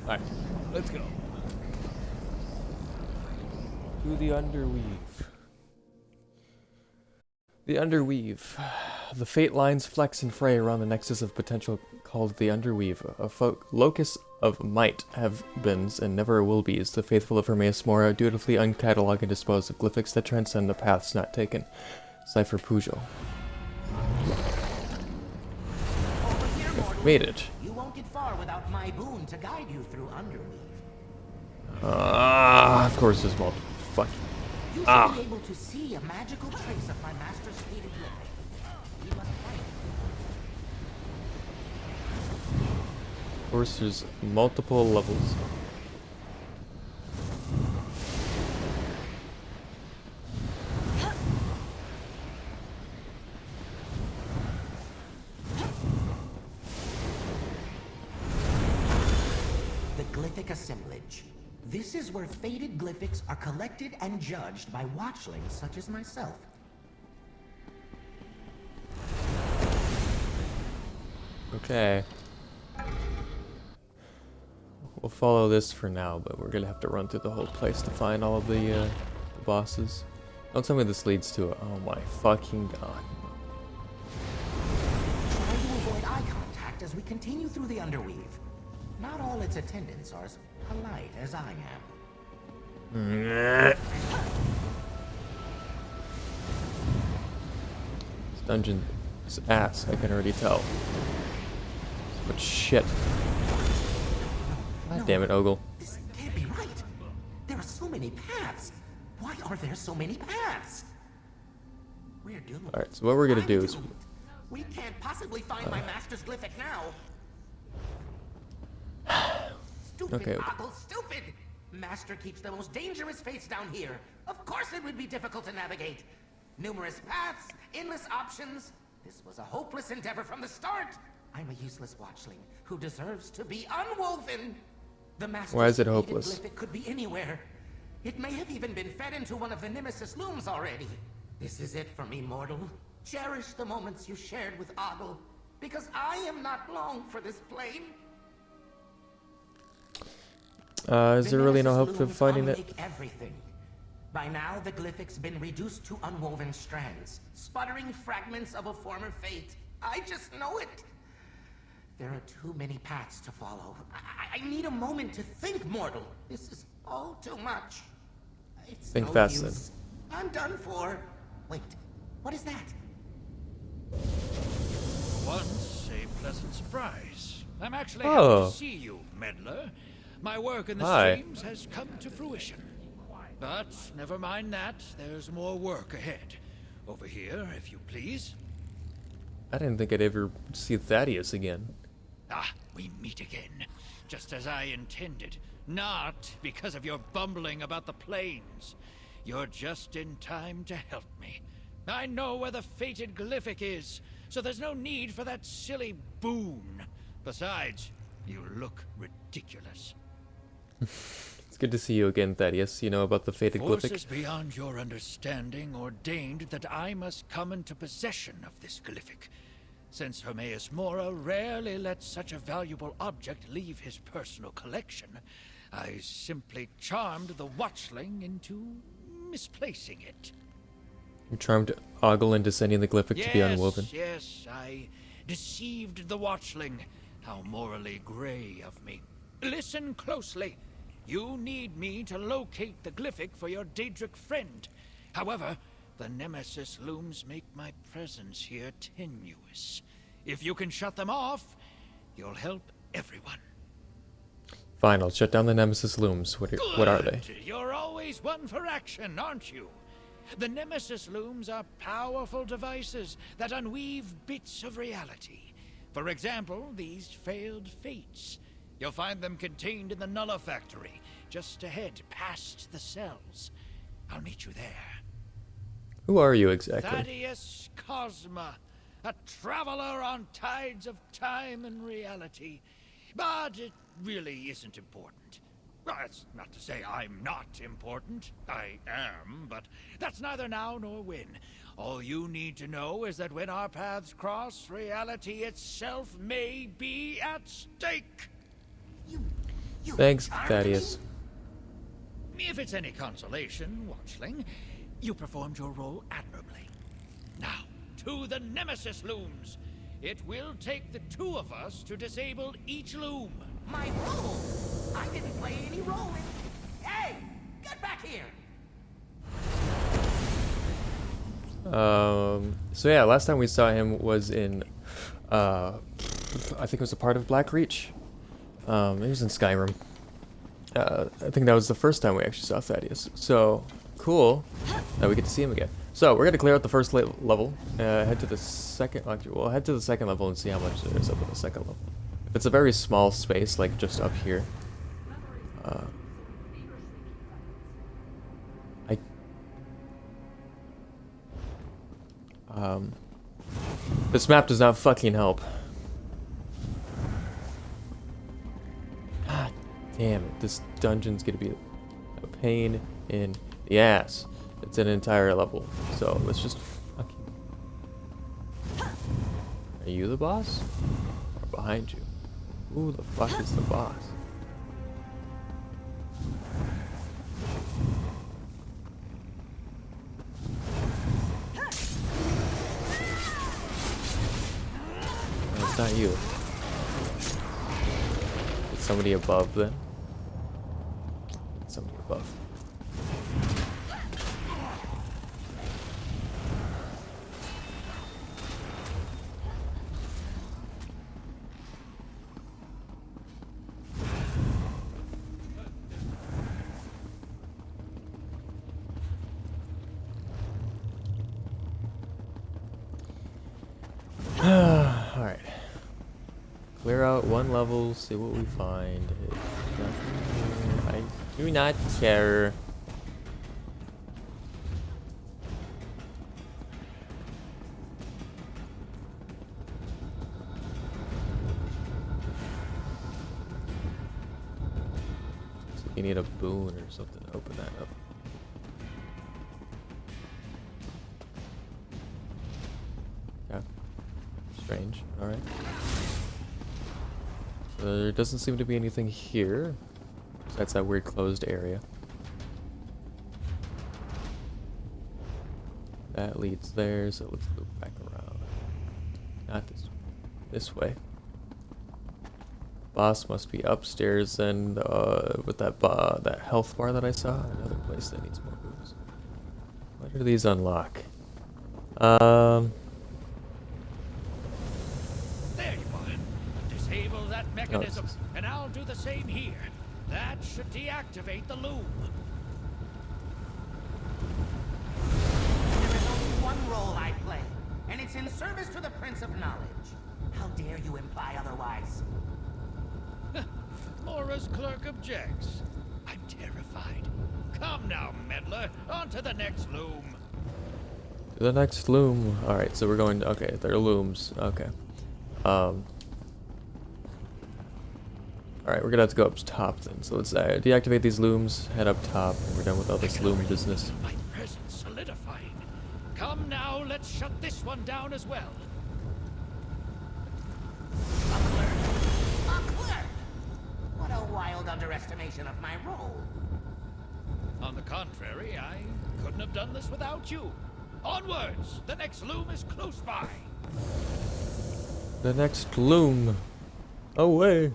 Speaker 1: Alright, let's go. To the Underweave. The Underweave. The fate lines flex and fray around the nexus of potential called the Underweave, a locus of might have beens and never will be's. The faithful of Hermaeus Mora dutifully uncatalog and dispose of glyphics that transcend the paths not taken. Cypher Pujo. Made it.
Speaker 8: You won't get far without my boon to guide you through Underweave.
Speaker 1: Of course there's multiple. Fuck.
Speaker 8: You should be able to see a magical trace of my master's faded glyphic. You must find it.
Speaker 1: Of course there's multiple levels.
Speaker 8: The glyphic assemblage. This is where faded glyphics are collected and judged by watchlings such as myself.
Speaker 1: Okay. We'll follow this for now, but we're gonna have to run through the whole place to find all of the bosses. Don't tell me this leads to it. Oh my fucking god.
Speaker 8: Try to avoid eye contact as we continue through the Underweave. Not all its attendants are as polite as I am.
Speaker 1: This dungeon is ass, I can already tell. So much shit. God damn it, Ogle.
Speaker 8: This can't be right. There are so many paths. Why are there so many paths? We're doomed.
Speaker 1: Alright, so what we're gonna do is...
Speaker 8: Doomed. We can't possibly find my master's glyphic now. Stupid,
Speaker 1: Okay.
Speaker 8: Ogle, stupid! Master keeps the most dangerous fates down here. Of course it would be difficult to navigate. Numerous paths, endless options. This was a hopeless endeavor from the start. I'm a useless watchling who deserves to be unwoven. The master's
Speaker 1: Why is it
Speaker 8: faded
Speaker 1: hopeless?
Speaker 8: glyphic could be anywhere. It may have even been fed into one of the Nemesis looms already. This is it for me, mortal. Cherish the moments you shared with Ogle, because I am not long for this plane.
Speaker 1: Is there really no hope for finding it?
Speaker 8: Everything. By now, the glyphic's been reduced to unwoven strands, sputtering fragments of a former fate. I just know it. There are too many paths to follow. I need a moment to think, mortal. This is all too much. It's
Speaker 1: Think
Speaker 8: no
Speaker 1: fast,
Speaker 8: use. I'm done for. Wait, what is that?
Speaker 9: Once a pleasant surprise. I'm actually
Speaker 1: Oh.
Speaker 9: happy to see you, meddler. My work in the
Speaker 1: Hi.
Speaker 9: streams has come to fruition. But never mind that, there's more work ahead. Over here, if you please.
Speaker 1: I didn't think I'd ever see Thaddeus again.
Speaker 9: Ah, we meet again. Just as I intended. Not because of your bumbling about the plains. You're just in time to help me. I know where the fated glyphic is, so there's no need for that silly boon. Besides, you look ridiculous.
Speaker 1: It's good to see you again, Thaddeus. You know about the fated
Speaker 9: Forces
Speaker 1: glyphic?
Speaker 9: beyond your understanding ordained that I must come into possession of this glyphic. Since Hermaeus Mora rarely lets such a valuable object leave his personal collection, I simply charmed the watchling into misplacing it.
Speaker 1: You charmed Ogle into sending the glyphic to be unwoven.
Speaker 9: Yes, I deceived the watchling. How morally gray of me. Listen closely. You need me to locate the glyphic for your Daedric friend. However, the Nemesis looms make my presence here tenuous. If you can shut them off, you'll help everyone.
Speaker 1: Fine, I'll shut down the Nemesis looms. What are they?
Speaker 9: Good. You're always one for action, aren't you? The Nemesis looms are powerful devices that unweave bits of reality. For example, these failed fates. You'll find them contained in the Nulla factory, just ahead past the cells. I'll meet you there.
Speaker 1: Who are you exactly?
Speaker 9: Thaddeus Cosma, a traveler on tides of time and reality. But it really isn't important. Well, that's not to say I'm not important. I am, but that's neither now nor when. All you need to know is that when our paths cross, reality itself may be at stake.
Speaker 8: You
Speaker 1: Thanks,
Speaker 8: charmed
Speaker 1: Thaddeus.
Speaker 8: me?
Speaker 9: If it's any consolation, watchling, you performed your role admirably. Now, to to the Nemesis looms. It will take the two of us to disable each loom.
Speaker 8: My role? I didn't play any role in... Hey! Get back here!
Speaker 1: So yeah, last time we saw him was in, I think it was a part of Blackreach. He was in Skyrim. I think that was the first time we actually saw Thaddeus. So, cool that we get to see him again. So, we're gonna clear out the first level, head to the second, actually, we'll head to the second level and see how much there is up in the second level. If it's a very small space, like just up here, this map does not fucking help. God damn it, this dungeon's gonna be a pain in the ass. It's an entire level, so let's just fucking... Are you the boss? Or behind you? Who the fuck is the boss? It's not you. It's somebody above then. It's somebody above. Alright. Clear out one level, see what we find. I do not care. So you need a boon or something to open that up. Yeah. Strange. Alright. There doesn't seem to be anything here. That's that weird closed area. That leads there, so let's go back around. Not this way. Boss must be upstairs and with that health bar that I saw. Another place that needs more booze. What do these unlock?
Speaker 9: There you are. Disable that mechanism, and I'll do the same here. That should deactivate the loom.
Speaker 8: There is only one role I play, and it's in service to the Prince of Knowledge. How dare you imply otherwise?
Speaker 9: Laura's clerk objects. I'm terrified. Come now, meddler. On to the next loom.
Speaker 1: The next loom. Alright, so we're going to... Okay, they're looms. Okay. Alright, we're gonna have to go up top then. So let's deactivate these looms, head up top, and we're done with all this loom business.
Speaker 9: My presence solidifying. Come now, let's shut this one down as well.
Speaker 8: A clerk? A clerk? What a wild underestimation of my role.
Speaker 9: On the contrary, I couldn't have done this without you. Onwards! The next loom is close by.
Speaker 1: The next loom. Away.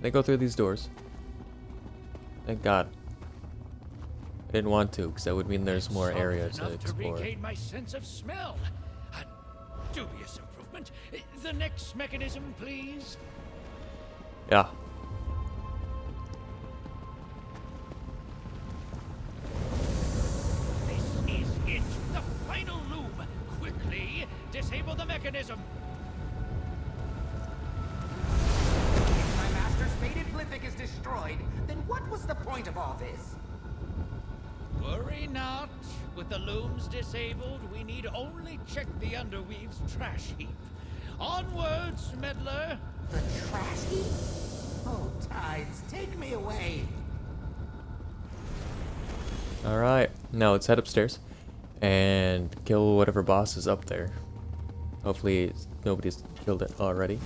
Speaker 1: They go through these doors. Thank God. I didn't want to, because that would mean there's more areas to explore.
Speaker 9: To regain my sense of smell. A dubious improvement. The next mechanism, please.
Speaker 1: Yeah.
Speaker 9: This is it. The final loom. Quickly disable the mechanism.
Speaker 8: Faded glyphic is destroyed, then what was the point of all this?
Speaker 9: Worry not. With the looms disabled, we need only check the Underweave's trash heap. Onwards, meddler!
Speaker 8: The trash heap? Oh, tides, take me away!
Speaker 1: Alright, now let's head upstairs and kill whatever boss is up there. Hopefully nobody's killed it already.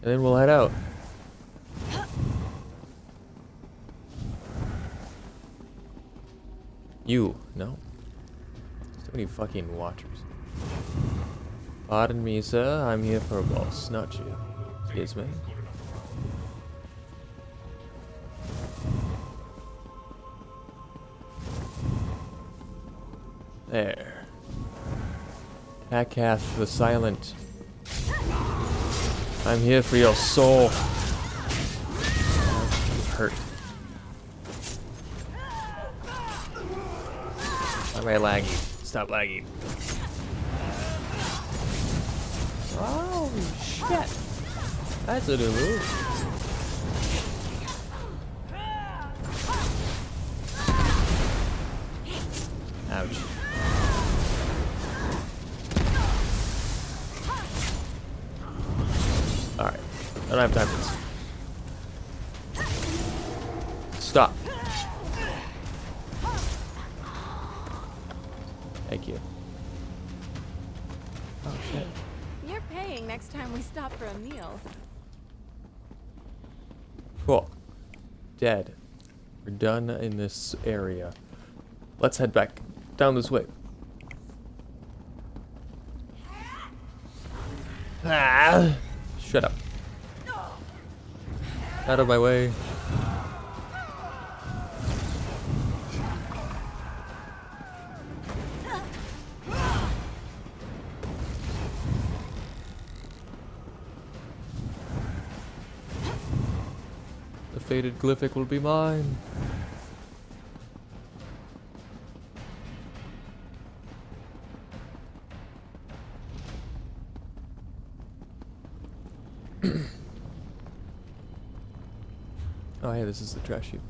Speaker 1: And then we'll head out. You, no. So many fucking watchers. Pardon me, sir. I'm here for a boss, not you. Excuse me. There. Akath the Silent. I'm here for your soul. You hurt. Why am I lagging? Stop lagging. Oh shit! That's a new move. Ouch. Alright. I don't have time for this. Stop. Thank you. Oh shit.
Speaker 3: You're paying next time we stop for a meal.
Speaker 1: Cool. Dead. We're done in this area. Let's head back down this way. Ah! Shut up. Out of my way. The faded glyphic will be mine. Oh, hey, this is the trash heap.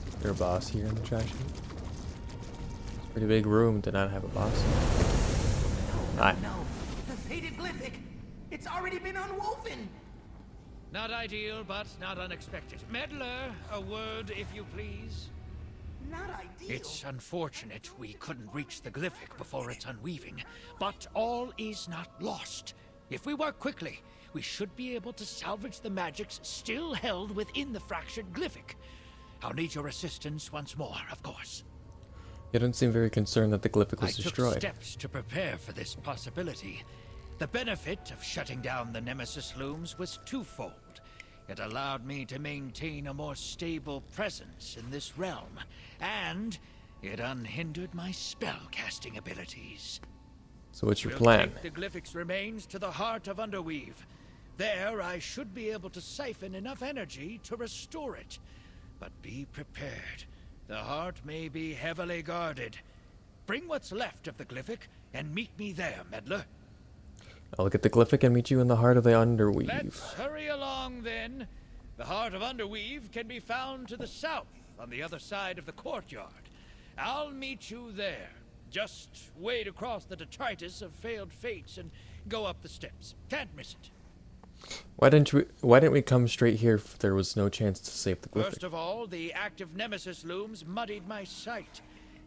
Speaker 1: Is there a boss here in the trash heap? It's a pretty big room to not have a boss. Hi.
Speaker 8: No, the faded glyphic. It's already been unwoven.
Speaker 9: Not ideal, but not unexpected. Meddler, a word, if you please.
Speaker 8: Not ideal.
Speaker 9: It's unfortunate we couldn't reach the glyphic before its unweaving, but all is not lost. If we work quickly, we should be able to salvage the magics still held within the fractured glyphic. I'll need your assistance once more, of course.
Speaker 1: You don't seem very concerned that the glyphic was
Speaker 9: I took
Speaker 1: destroyed.
Speaker 9: steps to prepare for this possibility. The benefit of shutting down the Nemesis looms was twofold. It allowed me to maintain a more stable presence in this realm, and it unhindered my spell-casting abilities.
Speaker 1: So what's your
Speaker 9: We'll
Speaker 1: plan?
Speaker 9: take the glyphic's remains to the heart of Underweave. There, I should be able to siphon enough energy to restore it. But be prepared. The heart may be heavily guarded. Bring what's left of the glyphic and meet me there, Meddler.
Speaker 1: I'll look at the glyphic and meet you in the heart of the Underweave.
Speaker 9: Let's hurry along, then. The heart of Underweave can be found to the south, on the other side of the courtyard. I'll meet you there. Just wade across the detritus of failed fates and go up the steps. Can't miss it.
Speaker 1: Why didn't we come straight here if there was no chance to save the glyphic?
Speaker 9: First of all, the active Nemesis looms muddied my sight.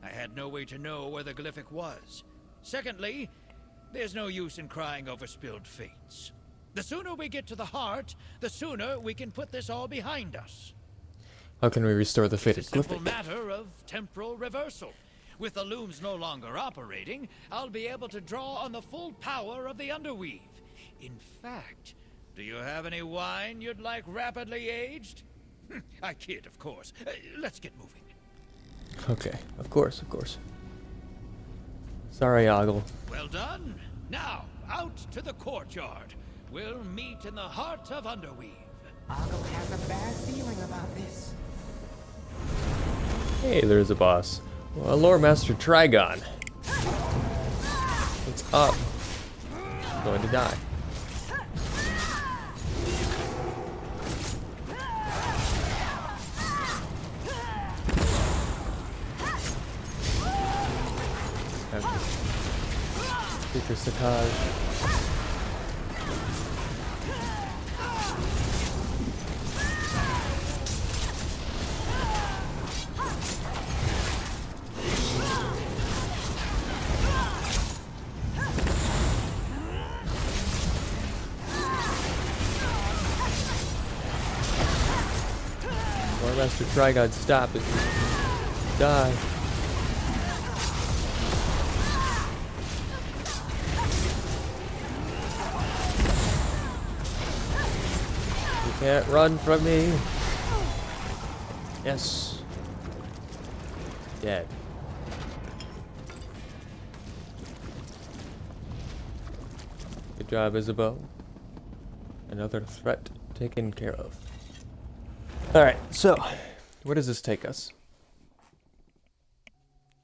Speaker 9: I had no way to know where the glyphic was. Secondly, there's no use in crying over spilled fates. The sooner we get to the heart, the sooner we can put this all behind us.
Speaker 1: How can we restore the faded
Speaker 9: It's a simple
Speaker 1: glyphic?
Speaker 9: matter of temporal reversal. With the looms no longer operating, I'll be able to draw on the full power of the Underweave. In fact, do you have any wine you'd like rapidly aged? I kid, of course. Let's get moving.
Speaker 1: Okay, of course, of course. Sorry, Ogle.
Speaker 9: Well done. Now, out to the courtyard. We'll meet in the heart of Underweave.
Speaker 8: Ogle has a bad feeling about this.
Speaker 1: Hey, there's a boss. Well, Lore Master Trigon. What's up? I'm going to die. Future Saccage. Master Trigon, stop it. Die. can't run from me. Yes. Dead. Good job, Isabel. Another threat taken care of. Alright, so where does this take us?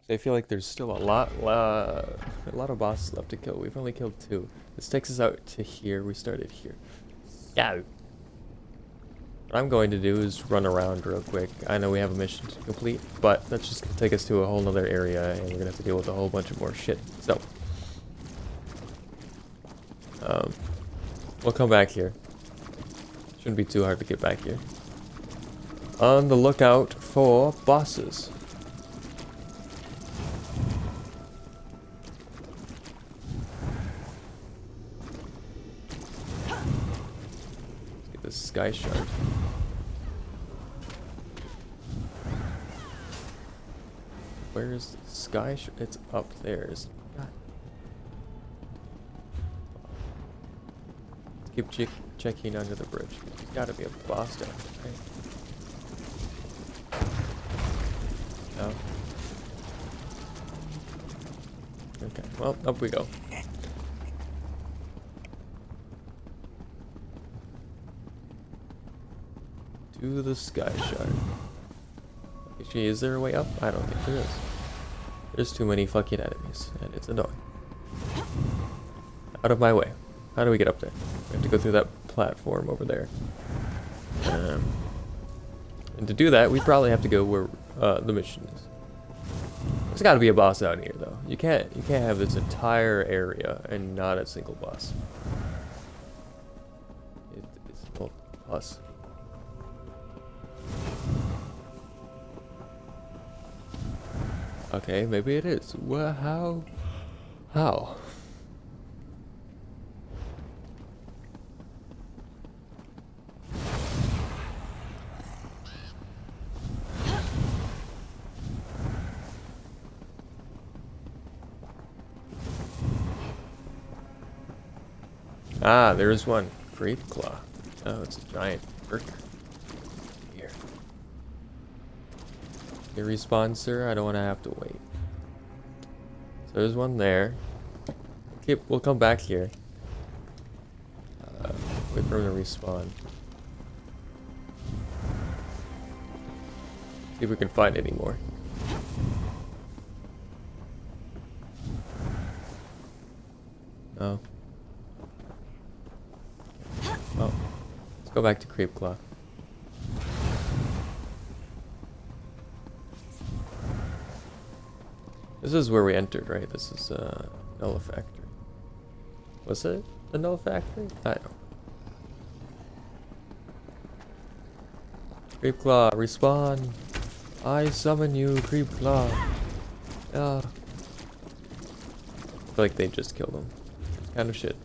Speaker 1: I feel like there's still a lot of bosses left to kill. We've only killed 2. This takes us out to here. We started here. Yeah. What I'm going to do is run around real quick. I know we have a mission to complete, but that's just going to take us to a whole nother area, and we're going to have to deal with a whole bunch of more shit. So, we'll come back here. Shouldn't be too hard to get back here. On the lookout for bosses. The sky shard. Where is the sky shard? It's up there. Let's keep checking under the bridge. There's gotta be a boss down there, right? No. Okay, well, up we go. To the sky shard. Actually, is there a way up? I don't think there is. There's too many fucking enemies, and it's annoying. Out of my way. How do we get up there? We have to go through that platform over there. And to do that, we probably have to go where the mission is. There's got to be a boss out here, though. You can't have this entire area and not a single boss. It's well, plus. Okay, maybe it is. Well, how? How? Ah, there's one. Grape claw. Oh, it's a giant burger. Here. You respawn, sir? I don't want to have to wait. So there's one there. Okay, we'll come back here. Wait for him to respawn. See if we can find any more. No. Oh. Let's go back to Creep Claw. This is where we entered, right? This is Nulla Factory. Was it the Nulla Factory? I don't know. Creep Claw, respawn! I summon you, Creep Claw! I feel like they just killed him. It's kind of shit.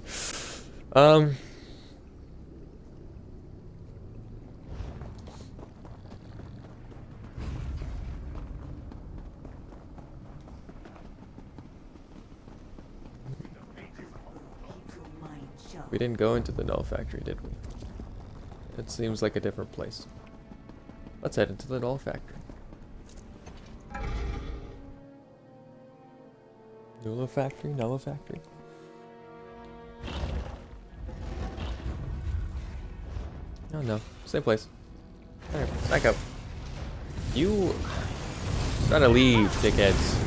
Speaker 1: We didn't go into the Null Factory, did we? It seems like a different place. Let's head into the Null Factory. Nulla Factory? Nulla Factory? Oh no, same place. Alright, back up. You gotta leave, dickheads.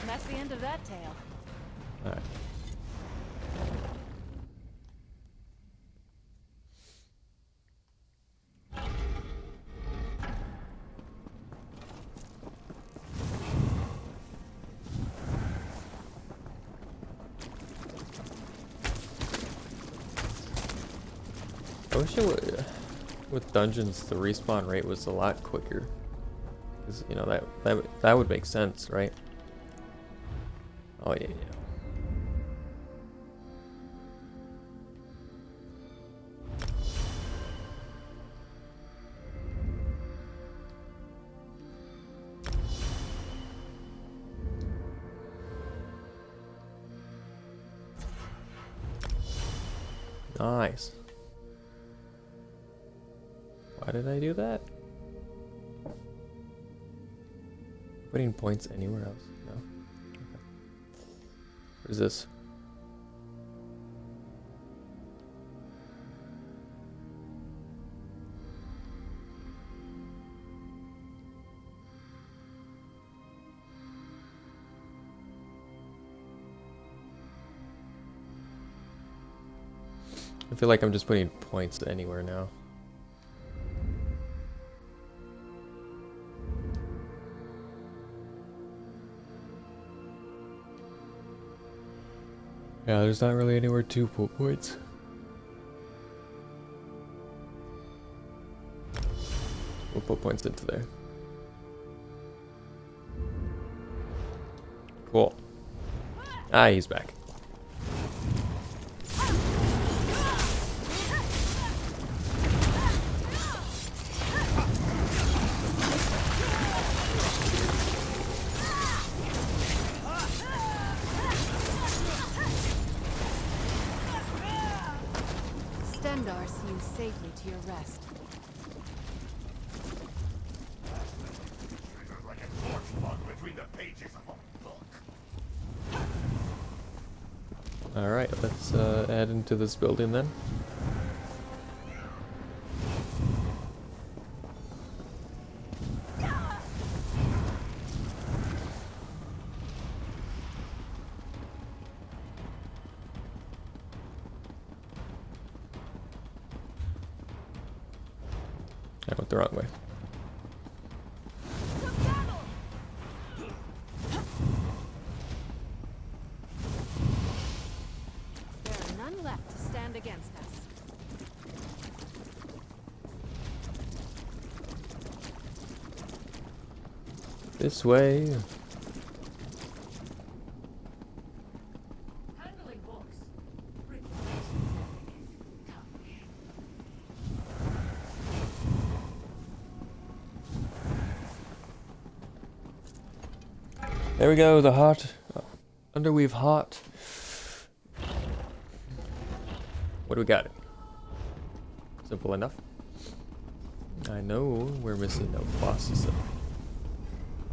Speaker 3: That's the end of that tale.
Speaker 1: Alright. I wish it would, with dungeons, the respawn rate was a lot quicker. Because, you know, that would make sense, right? Oh, yeah, yeah. Nice. Why did I do that? Putting points anywhere else? No. Okay. What is this? I feel like I'm just putting points anywhere now. Yeah, there's not really anywhere to put points. We'll put points into there. Cool. Ah, he's back.
Speaker 3: Stendar see you safely to your rest.
Speaker 4: Like a torch slung between the pages of a book.
Speaker 1: Alright, let's add into this building then. I went the wrong way.
Speaker 3: There are none left to stand against us.
Speaker 1: This way.
Speaker 3: Handling books.
Speaker 1: There we go, the hot underweave hot. What do we got? Simple enough. I know we're missing no bosses though.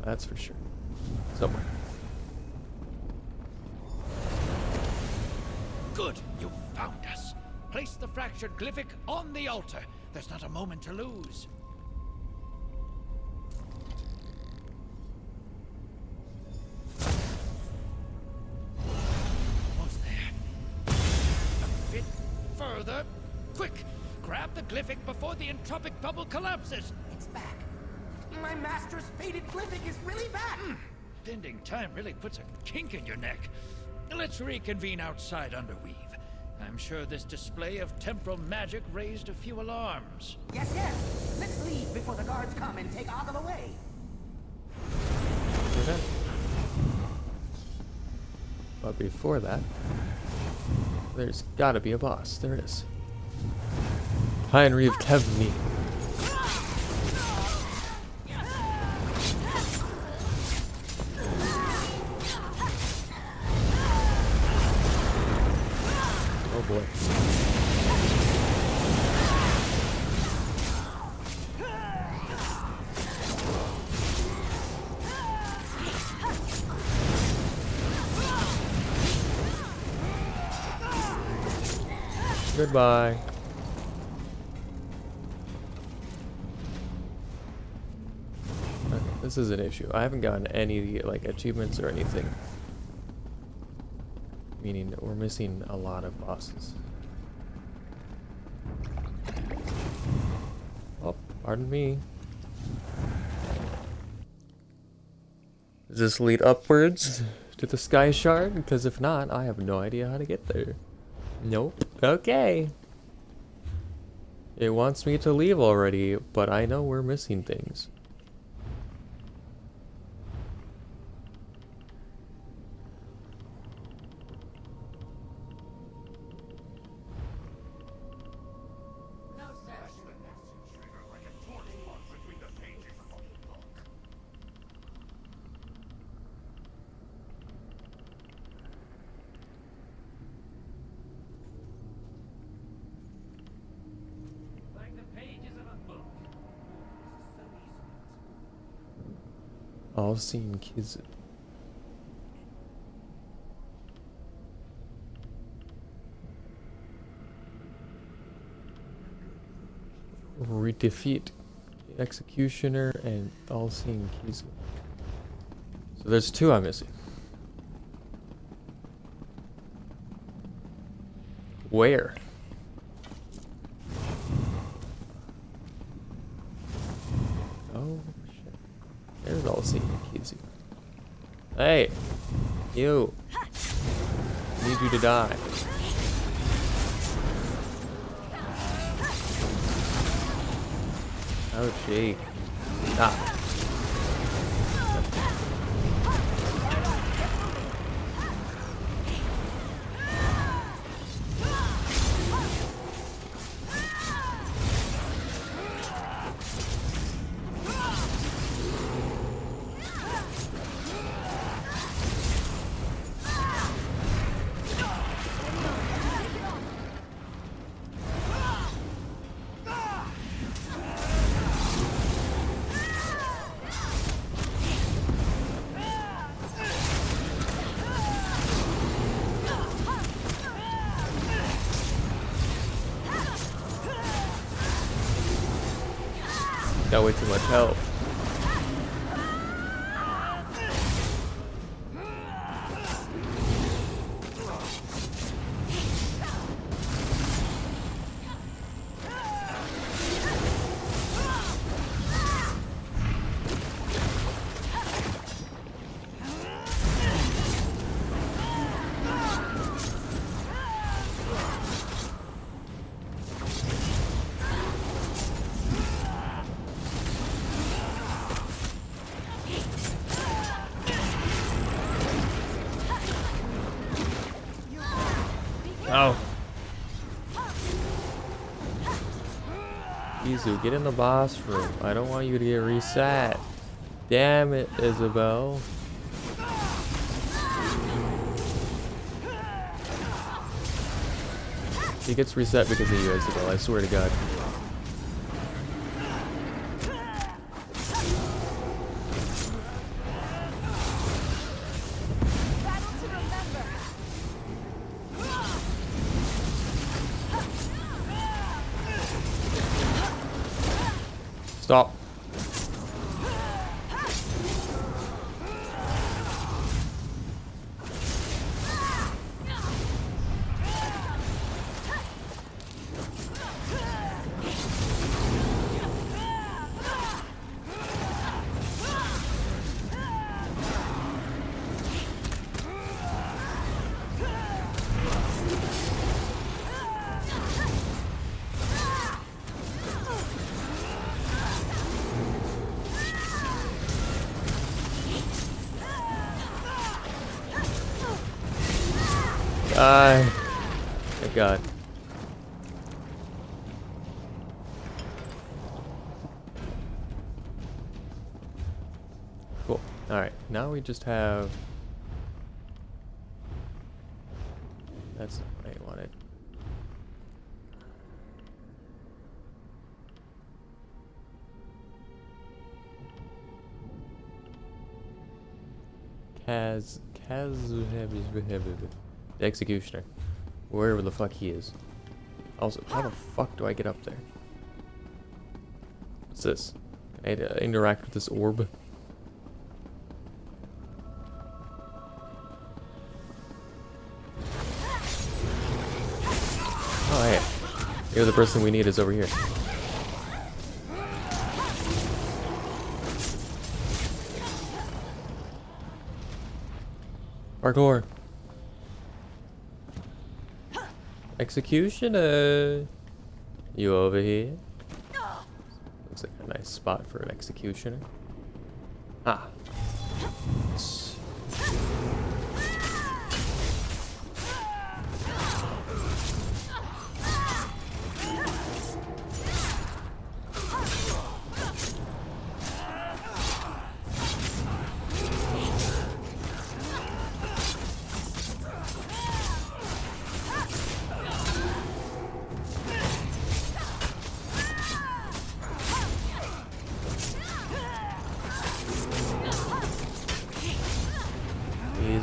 Speaker 1: That's for sure. Somewhere.
Speaker 9: Good, you found us. Place the fractured glyphic on the altar. There's not a moment to lose. Almost there. A bit further. Quick! Grab the glyphic before the entropic bubble collapses.
Speaker 8: It's back. My master's faded glyphic is really back.
Speaker 9: Bending time really puts a kink in your neck. Let's reconvene outside Underweave. I'm sure this display of temporal magic raised a few alarms.
Speaker 8: Yes, yes. Let's leave before the guards come and take Oggle away.
Speaker 1: Okay. But before that, there's gotta be a boss. There is. Heinrich of Kevni. Oh boy. Goodbye. Okay, this is an issue. I haven't gotten any like achievements or anything. Meaning that we're missing a lot of bosses. Oh, pardon me. Does this lead upwards to the Sky Shard? Because if not, I have no idea how to get there. Nope. Okay. It wants me to leave already, but I know we're missing things. All-seeing kids. Defeat Executioner and All-seeing Kizu. So there's 2 I'm missing. Where? Oh shit. There's All-seeing Kizu. Hey! You! I need you to die. Oh gee. Ah. Got way too much health. Oh. Kizu, get in the boss room. I don't want you to get reset. Damn it, Isabel. He gets reset because of you, Isabel. I swear to God. Stop. Thank God. Cool. Alright, now we just have... That's not what I wanted. The Executioner. Wherever the fuck he is. Also, how the fuck do I get up there? What's this? Can I interact with this orb? Oh, hey. Maybe the person we need is over here. Parkour. Executioner. You over here? Looks like a nice spot for an executioner. Ah.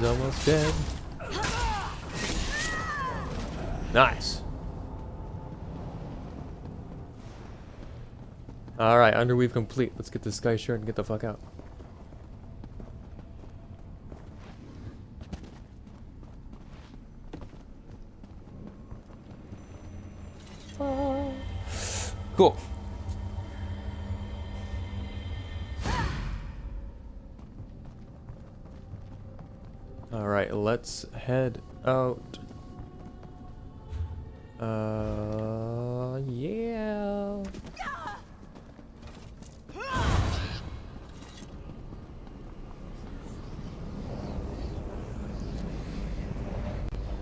Speaker 1: almost dead. Nice. Alright, underweave complete. Let's get this sky shirt and get the fuck out. Cool. Alright, let's head out. Yeah.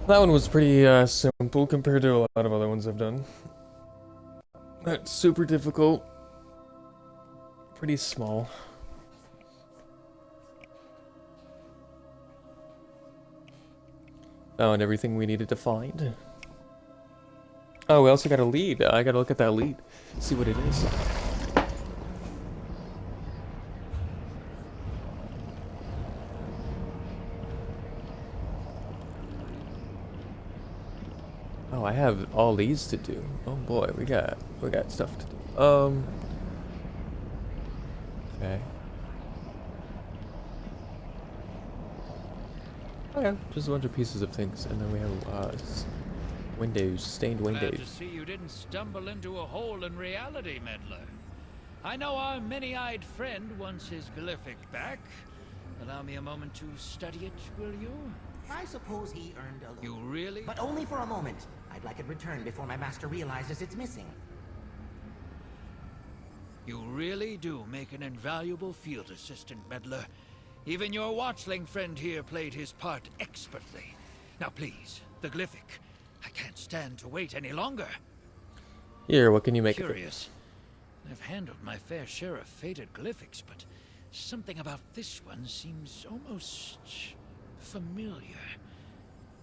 Speaker 1: That one was pretty simple compared to a lot of other ones I've done. Not super difficult. Pretty small. Found everything we needed to find. Oh, we also got a lead. I gotta look at that lead. See what it is. Oh, I have all these to do. Oh boy, we got stuff to do. Okay. Okay, just a bunch of pieces of things, and then we have windows, stained windows.
Speaker 9: Glad to see you didn't stumble into a hole in reality, meddler. I know our many-eyed friend wants his glyphic back. Allow me a moment to study it, will you?
Speaker 8: I suppose he earned a little.
Speaker 9: You really?
Speaker 8: But only for a moment. I'd like it returned before my master realizes it's missing.
Speaker 9: You really do make an invaluable field assistant, meddler. Even your watchling friend here played his part expertly. Now please, the glyphic. I can't stand to wait any longer.
Speaker 1: Here, what can you make of it?
Speaker 9: Curious. I've handled my fair share of fated glyphics, but something about this one seems almost familiar.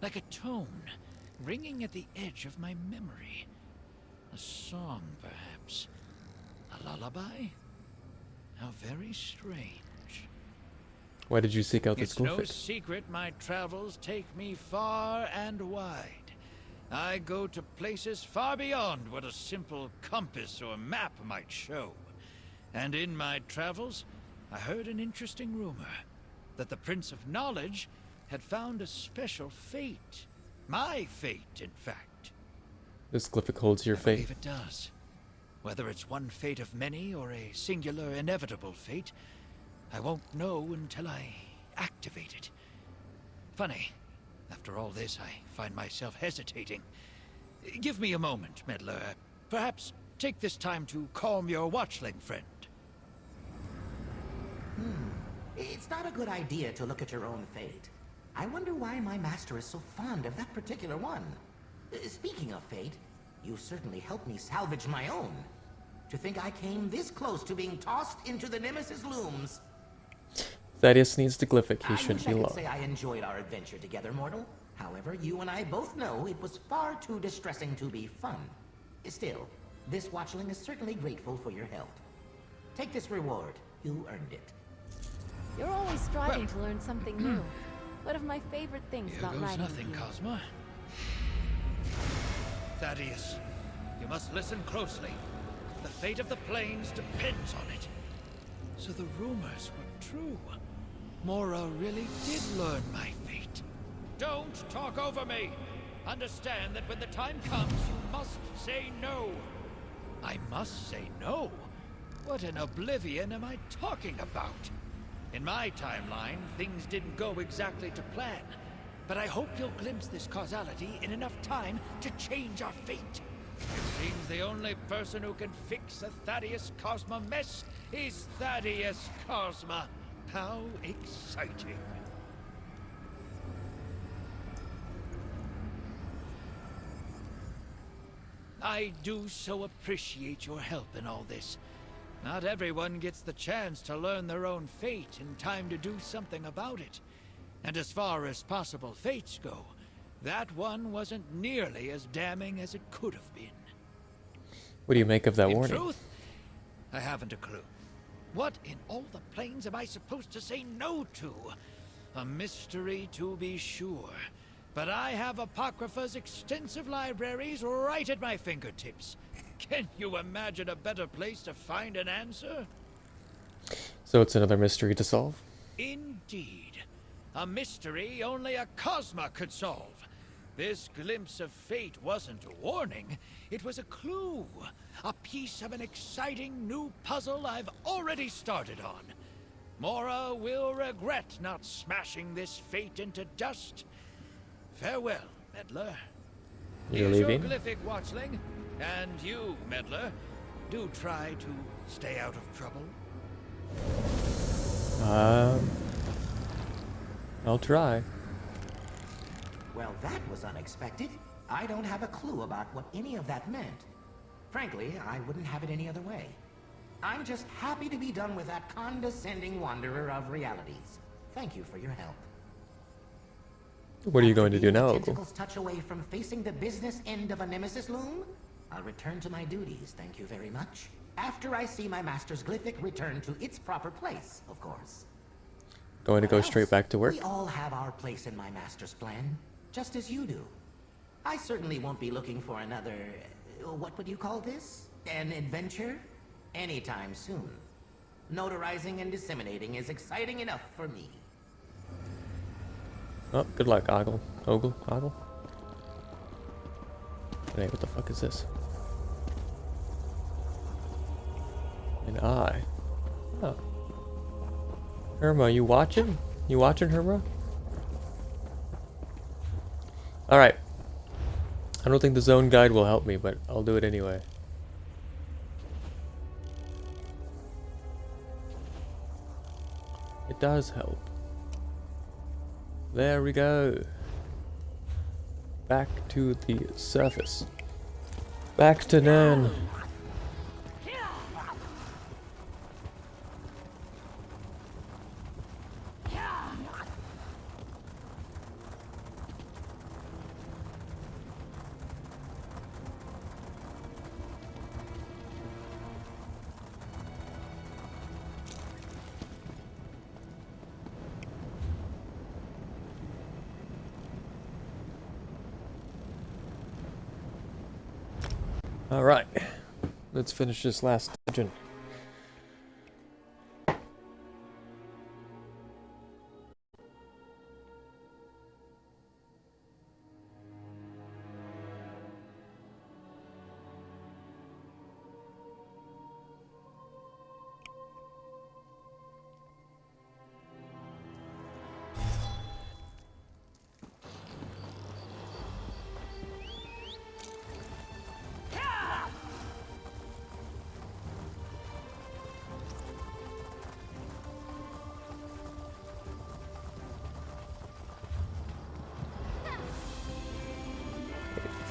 Speaker 9: Like a tone, ringing at the edge of my memory. A song, perhaps. A lullaby? How very strange.
Speaker 1: Why did you seek out this
Speaker 9: It's no
Speaker 1: glyphic?
Speaker 9: secret my travels take me far and wide. I go to places far beyond what a simple compass or map might show. And in my travels, I heard an interesting rumor that the Prince of Knowledge had found a special fate. My fate, in fact.
Speaker 1: This glyphic holds your
Speaker 9: I
Speaker 1: fate.
Speaker 9: believe it does. Whether it's one fate of many or a singular inevitable fate, I won't know until I activate it. Funny. After all this, I find myself hesitating. Give me a moment, meddler. Perhaps take this time to calm your watchling friend.
Speaker 8: It's not a good idea to look at your own fate. I wonder why my master is so fond of that particular one. Speaking of fate, you certainly helped me salvage my own. To think I came this close to being tossed into the Nemesis looms.
Speaker 1: Thaddeus needs the glyphic. He
Speaker 8: I
Speaker 1: shouldn't
Speaker 8: wish
Speaker 1: be
Speaker 8: I could
Speaker 1: lost.
Speaker 8: say I enjoyed our adventure together, mortal. However, you and I both know it was far too distressing to be fun. Still, this watchling is certainly grateful for your help. Take this reward. You earned it.
Speaker 3: You're always striving to learn something new. One of my favorite things
Speaker 9: Here
Speaker 3: about
Speaker 9: goes
Speaker 3: writing
Speaker 9: nothing,
Speaker 3: with you.
Speaker 9: Cosma. Thaddeus, you must listen closely. The fate of the plains depends on it. So the rumors were true. Mora really did learn my fate. Don't talk over me! Understand that when the time comes, you must say no. I must say no? What in oblivion am I talking about? In my timeline, things didn't go exactly to plan. But I hope you'll glimpse this causality in enough time to change our fate. It seems the only person who can fix a Thaddeus Cosma mess is Thaddeus Cosma. How exciting. I do so appreciate your help in all this. Not everyone gets the chance to learn their own fate in time to do something about it. And as far as possible fates go, that one wasn't nearly as damning as it could have been.
Speaker 1: What do you make of that
Speaker 9: In
Speaker 1: warning?
Speaker 9: truth, I haven't a clue. What in all the planes am I supposed to say no to? A mystery to be sure. But I have Apocrypha's extensive libraries right at my fingertips. Can you imagine a better place to find an answer?
Speaker 1: So it's another mystery to solve?
Speaker 9: Indeed. A mystery only a Cosma could solve. This glimpse of fate wasn't a warning, it was a clue. A piece of an exciting new puzzle I've already started on. Mora will regret not smashing this fate into dust. Farewell, Meddler.
Speaker 1: You're
Speaker 9: Here's
Speaker 1: leaving?
Speaker 9: your glyphic, Watchling. And you, Meddler, do try to stay out of trouble.
Speaker 1: I'll try.
Speaker 8: Well, that was unexpected. I don't have a clue about what any of that meant. Frankly, I wouldn't have it any other way. I'm just happy to be done with that condescending wanderer of realities. Thank you for your help.
Speaker 1: What are you going to do now, Ogul?
Speaker 8: Tentacles touch away from facing the business end of a nemesis loom? I'll return to my duties, thank you very much. After I see my master's glyphic return to its proper place, of course.
Speaker 1: Going to
Speaker 8: What
Speaker 1: go
Speaker 8: else?
Speaker 1: straight back to work?
Speaker 8: We all have our place in my master's plan, just as you do. I certainly won't be looking for another... what would you call this? An adventure? Anytime soon. Notarizing and disseminating is exciting enough for me.
Speaker 1: Oh, good luck, Ogul. Ogul? Hey, what the fuck is this? An eye. Oh. Herma, you watching? You watching, Herma? Alright. I don't think the zone guide will help me, but I'll do it anyway. It does help. There we go. Back to the surface. Back to Nan. Alright, let's finish this last dungeon.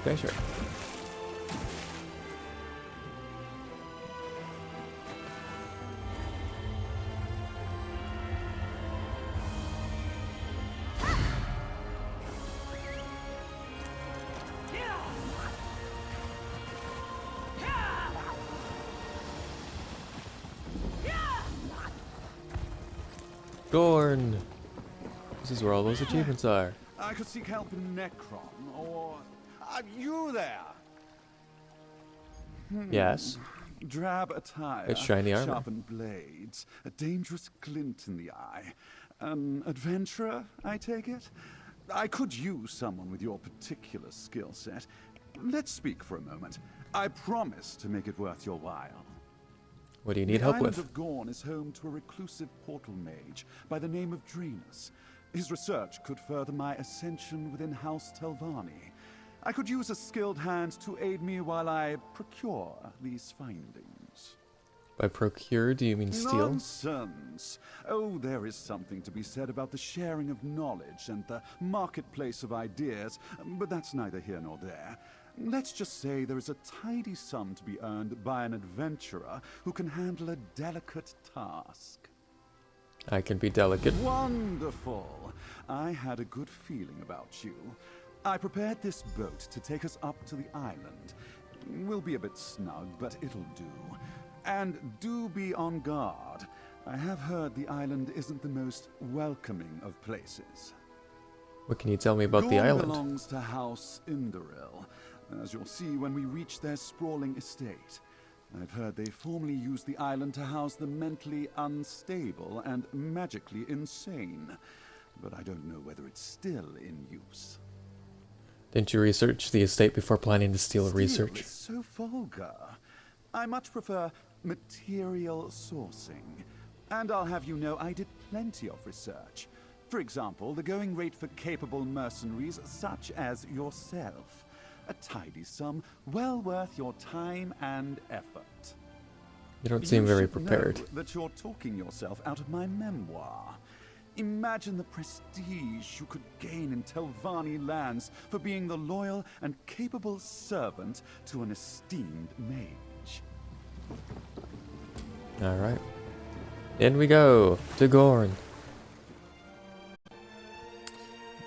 Speaker 1: Okay, sure. Gorn! This is where all those achievements are.
Speaker 6: I could seek help in Necrom, or... Are you there?
Speaker 1: Yes.
Speaker 6: Drab attire,
Speaker 1: It's shiny armor.
Speaker 6: sharpened blades, a dangerous glint in the eye. An adventurer, I take it? I could use someone with your particular skill set. Let's speak for a moment. I promise to make it worth your while.
Speaker 1: What do you need help
Speaker 6: The island
Speaker 1: with?
Speaker 6: of Gorn is home to a reclusive portal mage by the name of Dranus. His research could further my ascension within House Telvanni. I could use a skilled hand to aid me while I procure these findings.
Speaker 1: By procure, do you mean steal?
Speaker 6: Nonsense! Oh, there is something to be said about the sharing of knowledge and the marketplace of ideas, but that's neither here nor there. Let's just say there is a tidy sum to be earned by an adventurer who can handle a delicate task.
Speaker 1: I can be delicate.
Speaker 6: Wonderful! I had a good feeling about you. I prepared this boat to take us up to the island. We'll be a bit snug, but it'll do. And do be on guard.
Speaker 10: I have heard the island isn't the most welcoming of places.
Speaker 1: What can you tell me about the
Speaker 10: Gorn
Speaker 1: island?
Speaker 10: belongs to House Inderil, as you'll see when we reach their sprawling estate. I've heard they formerly used the island to house the mentally unstable and magically insane, but I don't know whether it's still in use.
Speaker 1: Didn't you research the estate before planning to steal
Speaker 10: Steel
Speaker 1: research?
Speaker 10: is so vulgar. I much prefer material sourcing. And I'll have you know I did plenty of research. For example, the going rate for capable mercenaries such as yourself. A tidy sum, well worth your time and effort.
Speaker 1: You don't seem very
Speaker 10: should
Speaker 1: prepared.
Speaker 10: know that you're talking yourself out of my memoir. Imagine the prestige you could gain in Telvanni lands for being the loyal and capable servant to an esteemed mage.
Speaker 1: Alright. In we go to Gorn.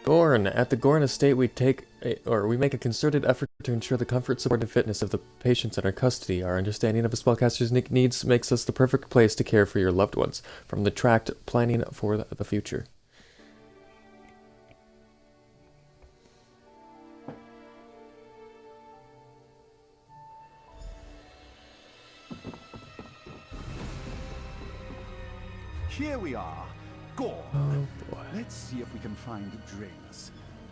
Speaker 1: Gorn. At the Gorn estate, we make a concerted effort to ensure the comfort, support, and fitness of the patients in our custody. Our understanding of a spellcaster's needs makes us the perfect place to care for your loved ones. From the tract, planning for the future.
Speaker 10: Here we are, Gorn.
Speaker 1: Oh boy.
Speaker 10: Let's see if we can find Draenus.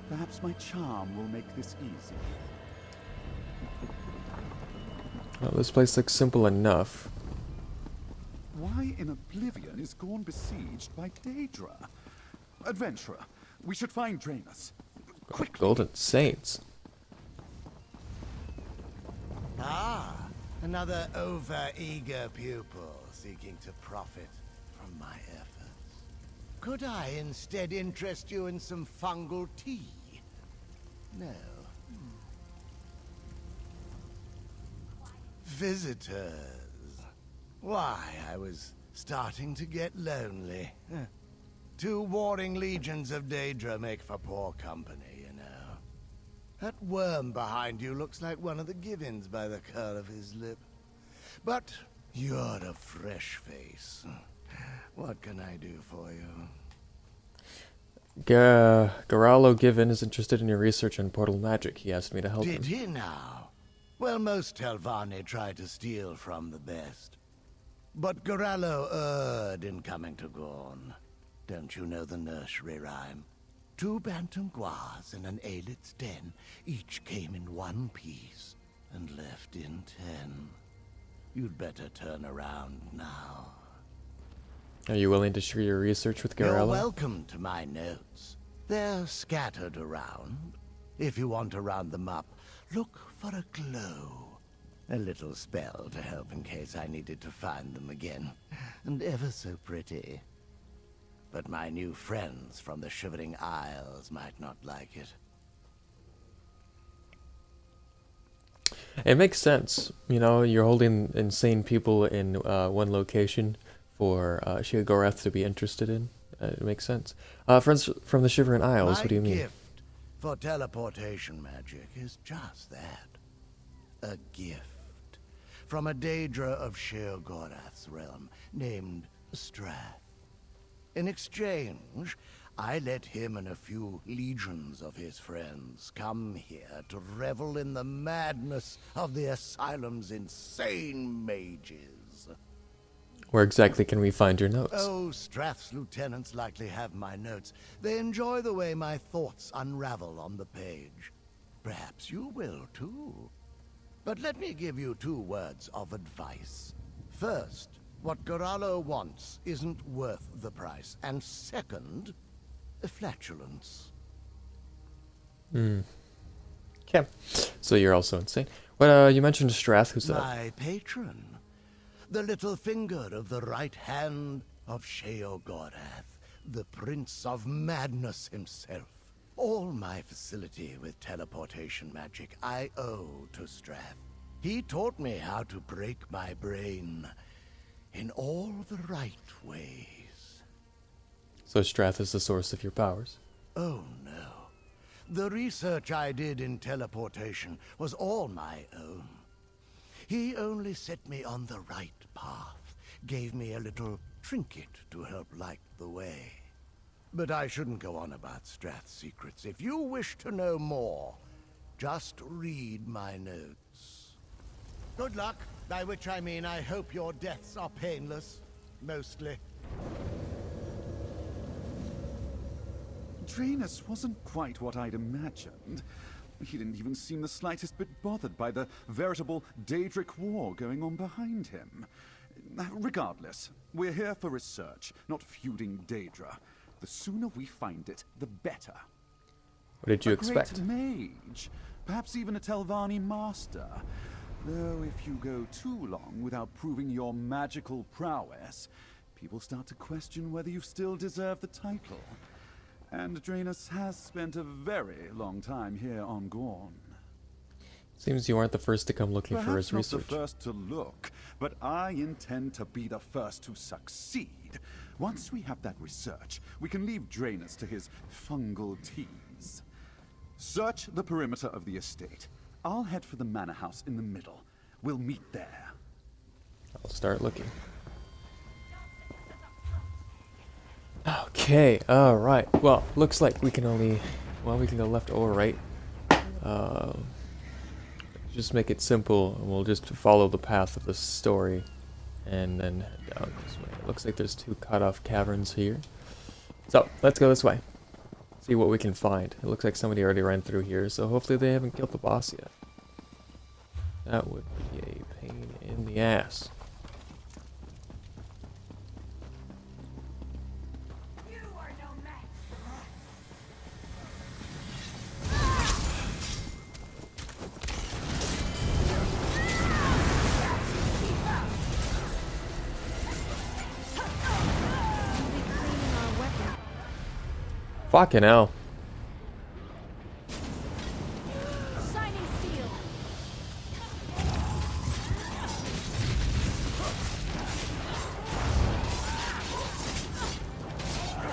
Speaker 10: Perhaps my charm will make this easy.
Speaker 1: Well, this place looks simple enough.
Speaker 10: Why in Oblivion is Gorn besieged by Daedra? Adventurer, we should find Draenus. Quickly.
Speaker 1: Golden Saints.
Speaker 11: Ah, another over-eager pupil seeking to profit from my efforts. Could I instead interest you in some fungal tea? No. Visitors. Why, I was starting to get lonely. Two warring legions of Daedra make for poor company, you know. That worm behind you looks like one of the Givens by the curl of his lip. But you're a fresh face. What can I do for you?
Speaker 1: Garalo Given is interested in your research on portal magic. He asked me to help him.
Speaker 11: Did he now? Well, most Telvanni try to steal from the best. But Garalo erred in coming to Gorn. Don't you know the nursery rhyme? 2 bantam guas in an aelit's den. Each came in 1 piece and left in 10. You'd better turn around now.
Speaker 1: Are you willing to share your research with
Speaker 11: You're
Speaker 1: Garalo?
Speaker 11: welcome to my notes. They're scattered around. If you want to round them up, look for a glow. A little spell to help in case I needed to find them again. And ever so pretty. But my new friends from the Shivering Isles might not like it.
Speaker 1: It makes sense. You know, you're holding insane people in one location for Sheogorath to be interested in. It makes sense. Friends from the Shivering Isles, what do you mean?
Speaker 11: My gift for teleportation magic is just that. A gift. From a Daedra of Sheogorath's realm, named Strath. In exchange, I let him and a few legions of his friends come here to revel in the madness of the asylum's insane mages.
Speaker 1: Where exactly can we find your notes?
Speaker 11: Oh, Strath's lieutenants likely have my notes. They enjoy the way my thoughts unravel on the page. Perhaps you will, too. But let me give you 2 words of advice. First, what Garalo wants isn't worth the price. And second, flatulence.
Speaker 1: Okay. So you're also insane. Well, you mentioned Strath, who's that?
Speaker 11: My patron. The little finger of the right hand of Sheogorath, the Prince of Madness himself. All my facility with teleportation magic I owe to Strath. He taught me how to break my brain in all the right ways.
Speaker 1: So Strath is the source of your powers?
Speaker 11: Oh no. The research I did in teleportation was all my own. He only set me on the right path, gave me a little trinket to help light the way. But I shouldn't go on about Strath's secrets. If you wish to know more, just read my notes. Good luck, by which I mean I hope your deaths are painless, mostly.
Speaker 10: Draenus wasn't quite what I'd imagined. He didn't even seem the slightest bit bothered by the veritable Daedric war going on behind him. Regardless, we're here for research, not feuding Daedra. The sooner we find it, the better.
Speaker 1: What did you expect?
Speaker 10: A great mage, perhaps even a Telvanni master. Though if you go too long without proving your magical prowess, people start to question whether you still deserve the title. And Draenus has spent a very long time here on Gorn.
Speaker 1: Seems you aren't the first to come looking for his research.
Speaker 10: Perhaps not the first to look, but I intend to be the first to succeed. Once we have that research, we can leave Draenus to his fungal tease. Search the perimeter of the estate. I'll head for the manor house in the middle. We'll meet there.
Speaker 1: I'll start looking. Okay, alright. Well, looks like we can only... Well, we can go left or right. Just make it simple, and we'll just follow the path of the story. And then head down this way. It looks like there's 2 cut-off caverns here. So, let's go this way. See what we can find. It looks like somebody already ran through here, so hopefully they haven't killed the boss yet. That would be a pain in the ass. Fucking hell.
Speaker 3: Shining steel.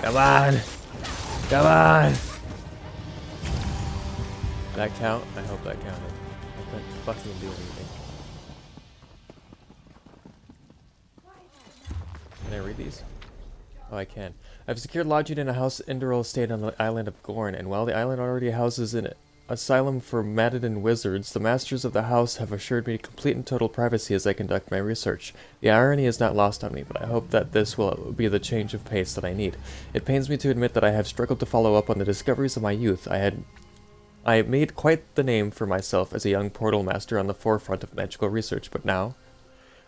Speaker 1: Come on. Come on. That count? I hope that counted. I couldn't fucking do anything. Can I read these? Oh, I can. I've secured lodging in a house Indoril estate on the island of Gorn, and while the island already houses an asylum for Matadan wizards, the masters of the house have assured me complete and total privacy as I conduct my research. The irony is not lost on me, but I hope that this will be the change of pace that I need. It pains me to admit that I have struggled to follow up on the discoveries of my youth. I made quite the name for myself as a young portal master on the forefront of magical research, but now...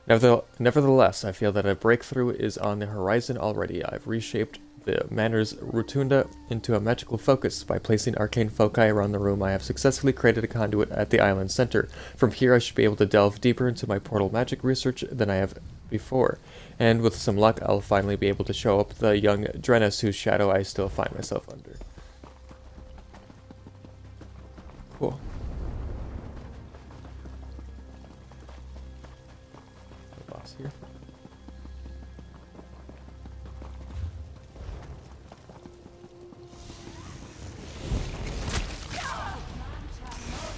Speaker 1: Nevertheless, I feel that a breakthrough is on the horizon already. I've reshaped the manor's rotunda into a magical focus. By placing arcane foci around the room, I have successfully created a conduit at the island's center. From here, I should be able to delve deeper into my portal magic research than I have before. And with some luck, I'll finally be able to show up the young Draenus whose shadow I still find myself under. Cool. Boss here.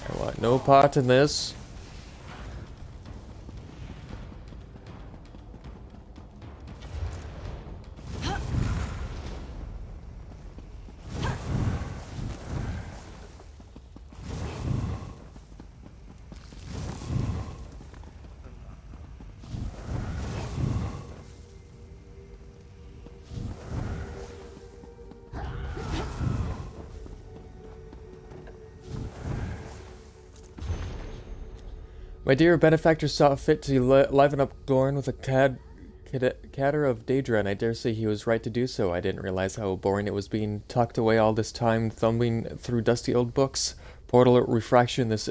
Speaker 1: I want no part in this. My dear benefactor saw fit to liven up Gorn with a catter of Daedra, and I dare say he was right to do so. I didn't realize how boring it was being tucked away all this time, thumbing through dusty old books. Portal refraction, this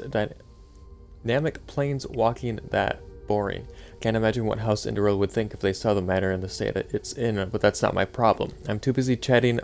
Speaker 1: dynamic planes walking, that boring. Can't imagine what House Indoril would think if they saw the manor and the state it's in, but that's not my problem. I'm too busy chatting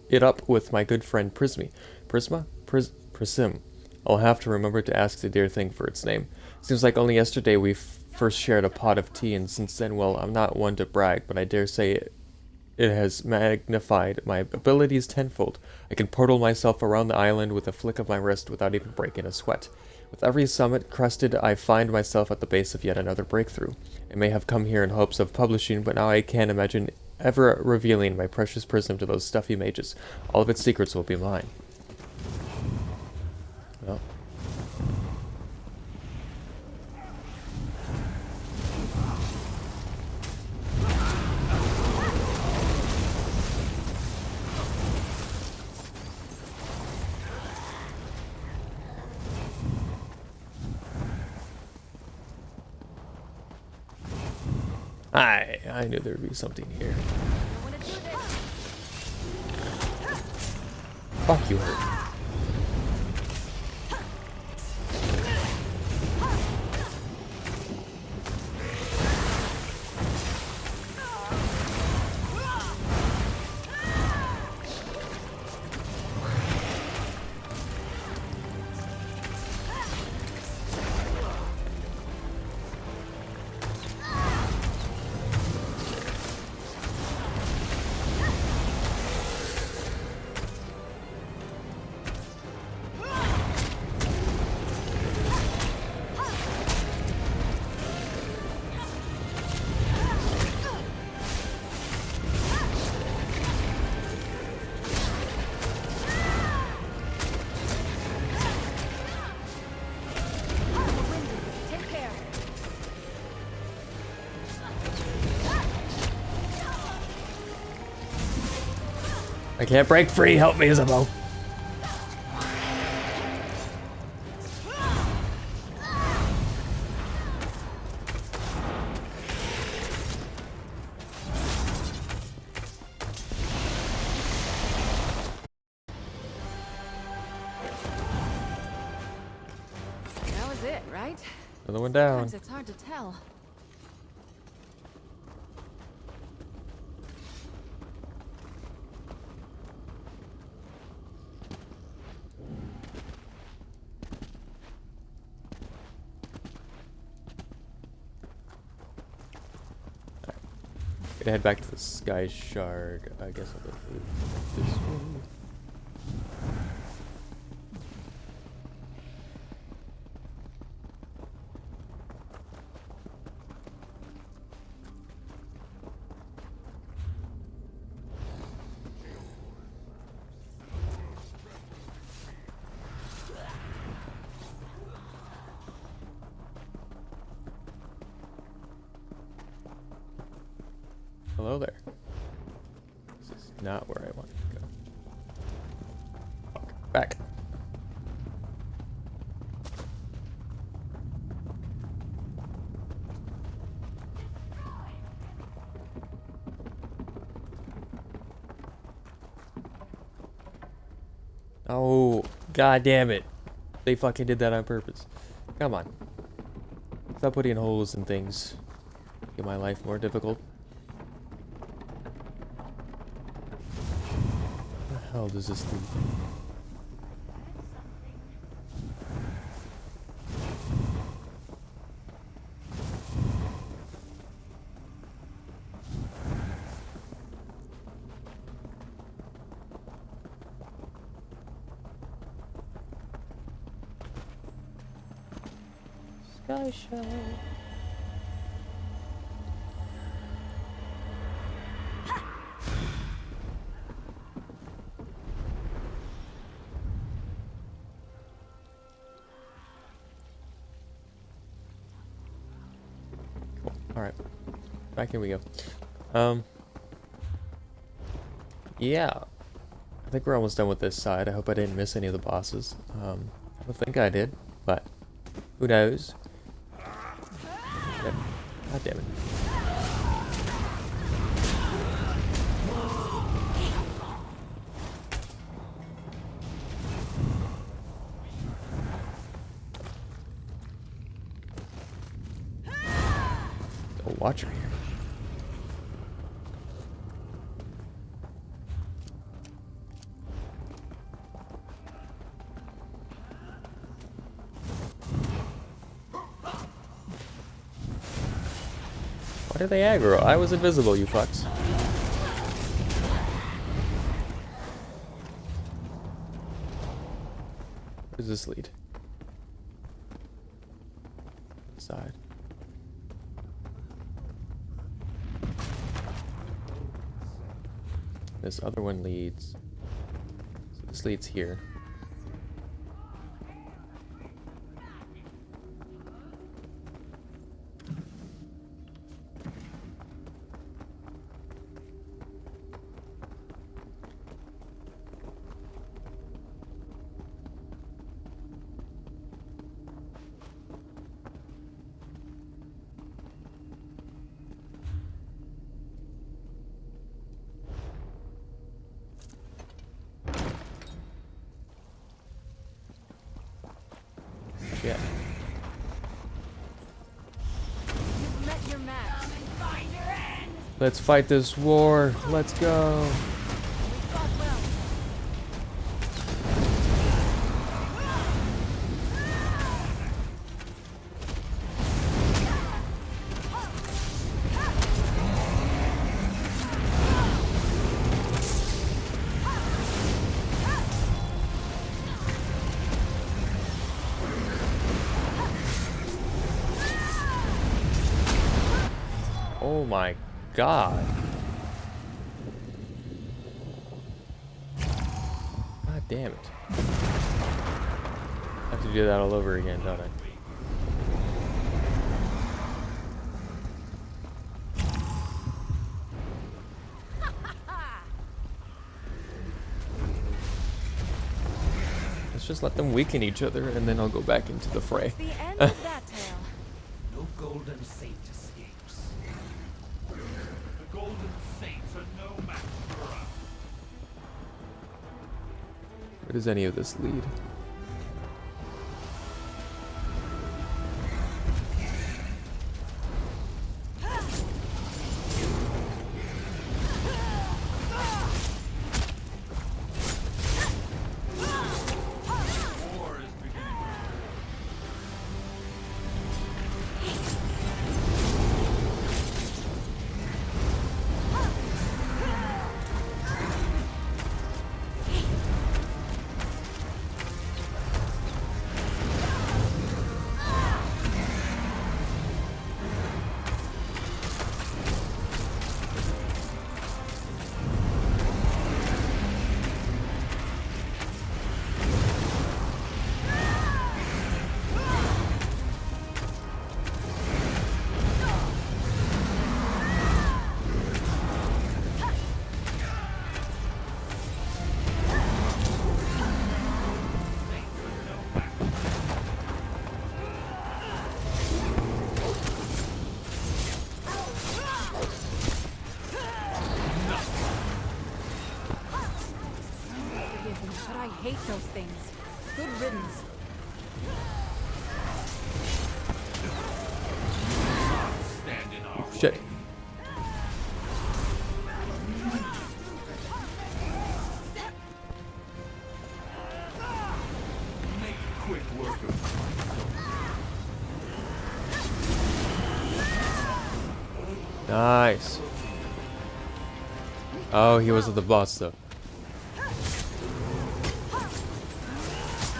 Speaker 1: it up with my good friend Prismy. Prism. I'll have to remember to ask the dear thing for its name. Seems like only yesterday we first shared a pot of tea, and since then, well, I'm not one to brag, but I dare say it has magnified my abilities tenfold. I can portal myself around the island with a flick of my wrist without even breaking a sweat. With every summit crested, I find myself at the base of yet another breakthrough. I may have come here in hopes of publishing, but now I can't imagine ever revealing my precious prism to those stuffy mages. All of its secrets will be mine. Well. I knew there would be something here. Fuck you. I can't break free. Help me, Isabeau.
Speaker 3: That was it, right?
Speaker 1: Another one down.
Speaker 3: Sometimes it's hard to tell.
Speaker 1: Gonna head back to the Sky Shard. I guess I'll go through this one. Hello there. This is not where I want to go. Fuck. Back. Oh, god damn it. They fucking did that on purpose. Come on. Stop putting holes in things. Make my life more difficult. Where the hell does this lead? Sky Shard. Cool. Alright. Back here we go. Yeah. I think we're almost done with this side. I hope I didn't miss any of the bosses. I don't think I did, but who knows? God damn it. A watcher here. Why did they aggro? I was invisible, you fucks. Where does this lead? this other one leads. So this leads here. Shit.
Speaker 3: You've met your match.
Speaker 1: Let's fight this war. Let's go.
Speaker 3: We fought well.
Speaker 1: Oh my god. God damn it. I have to do that all over again, don't I? Let's just let them weaken each other and then I'll go back into the fray.
Speaker 3: The end of that tale.
Speaker 8: No golden saint escapes.
Speaker 9: The Golden Saints are no match for us.
Speaker 1: Where does any of this lead?
Speaker 9: War is beginning.
Speaker 3: But I hate those things. Good riddance.
Speaker 9: Stand in our
Speaker 1: Shit.
Speaker 9: Make quick work of
Speaker 1: Nice. Oh, he wasn't the boss though.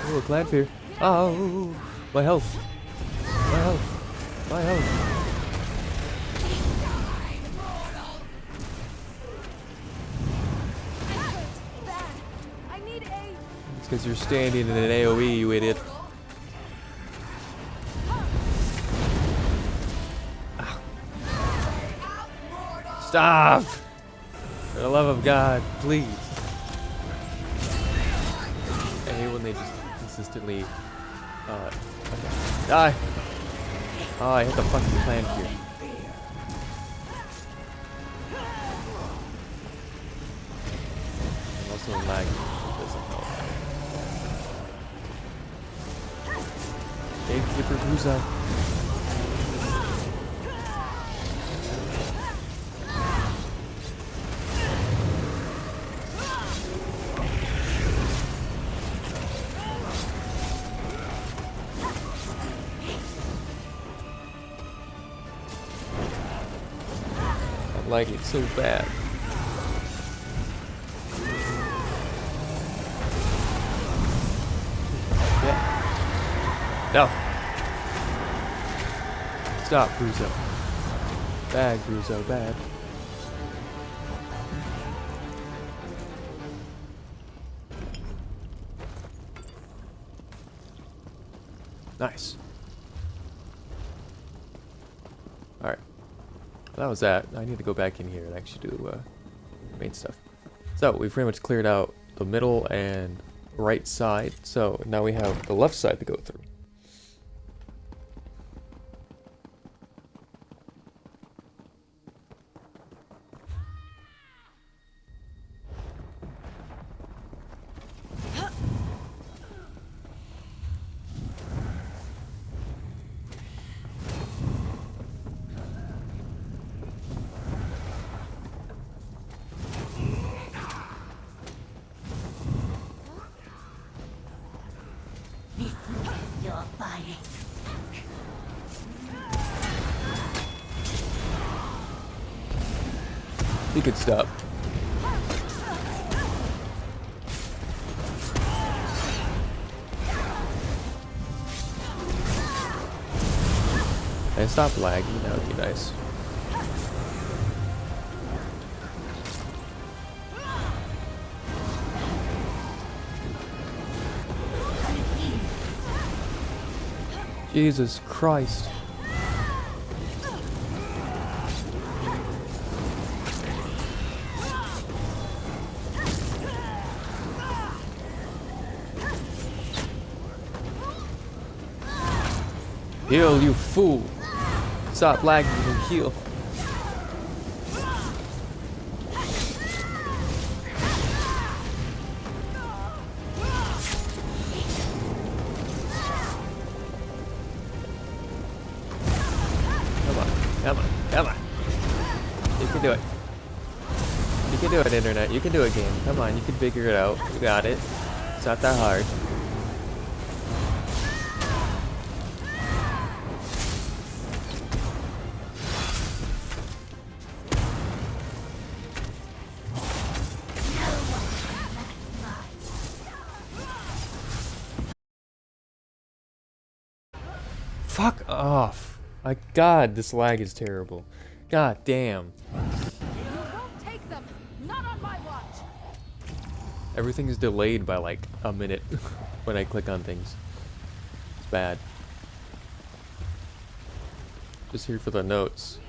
Speaker 1: Oh, glad fear. Oh, my health. My health. My health.
Speaker 3: I need aid.
Speaker 1: It's because you're standing in an AoE, you idiot. Ow. Stop! For the love of God, please. I hate when they just consistently, okay. Die! Oh, I hit the fucking plant here. I'm also lagging. It doesn't help. Gatekeeper Cruiser. I like it so bad. Yeah. No. Stop, Crusoe. Bad, Crusoe, bad. Nice. Alright. That was that. I need to go back in here and actually do main stuff. So, we've pretty much cleared out the middle and right side. So, now we have the left side to go through. He could stop. And stop lagging, that would be nice. Jesus Christ. Heal, you fool! Stop lagging and heal. Come on, come on. You can do it. You can do it, internet. You can do it, game. Come on, you can figure it out. You got it. It's not that hard. Fuck off. My god, this lag is terrible. God damn.
Speaker 3: You won't take them. Not on my watch.
Speaker 1: Everything is delayed by like a minute when I click on things. It's bad. Just here for the notes.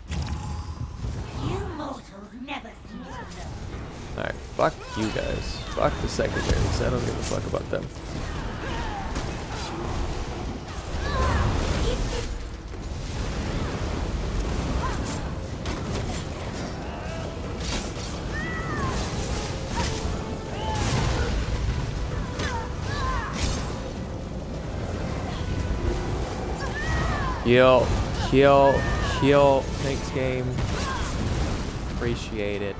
Speaker 12: You mortals never seem to know.
Speaker 1: Alright, fuck you guys. Fuck the secondaries. I don't give a fuck about them. Heal, heal, heal. Thanks, game. Appreciate it.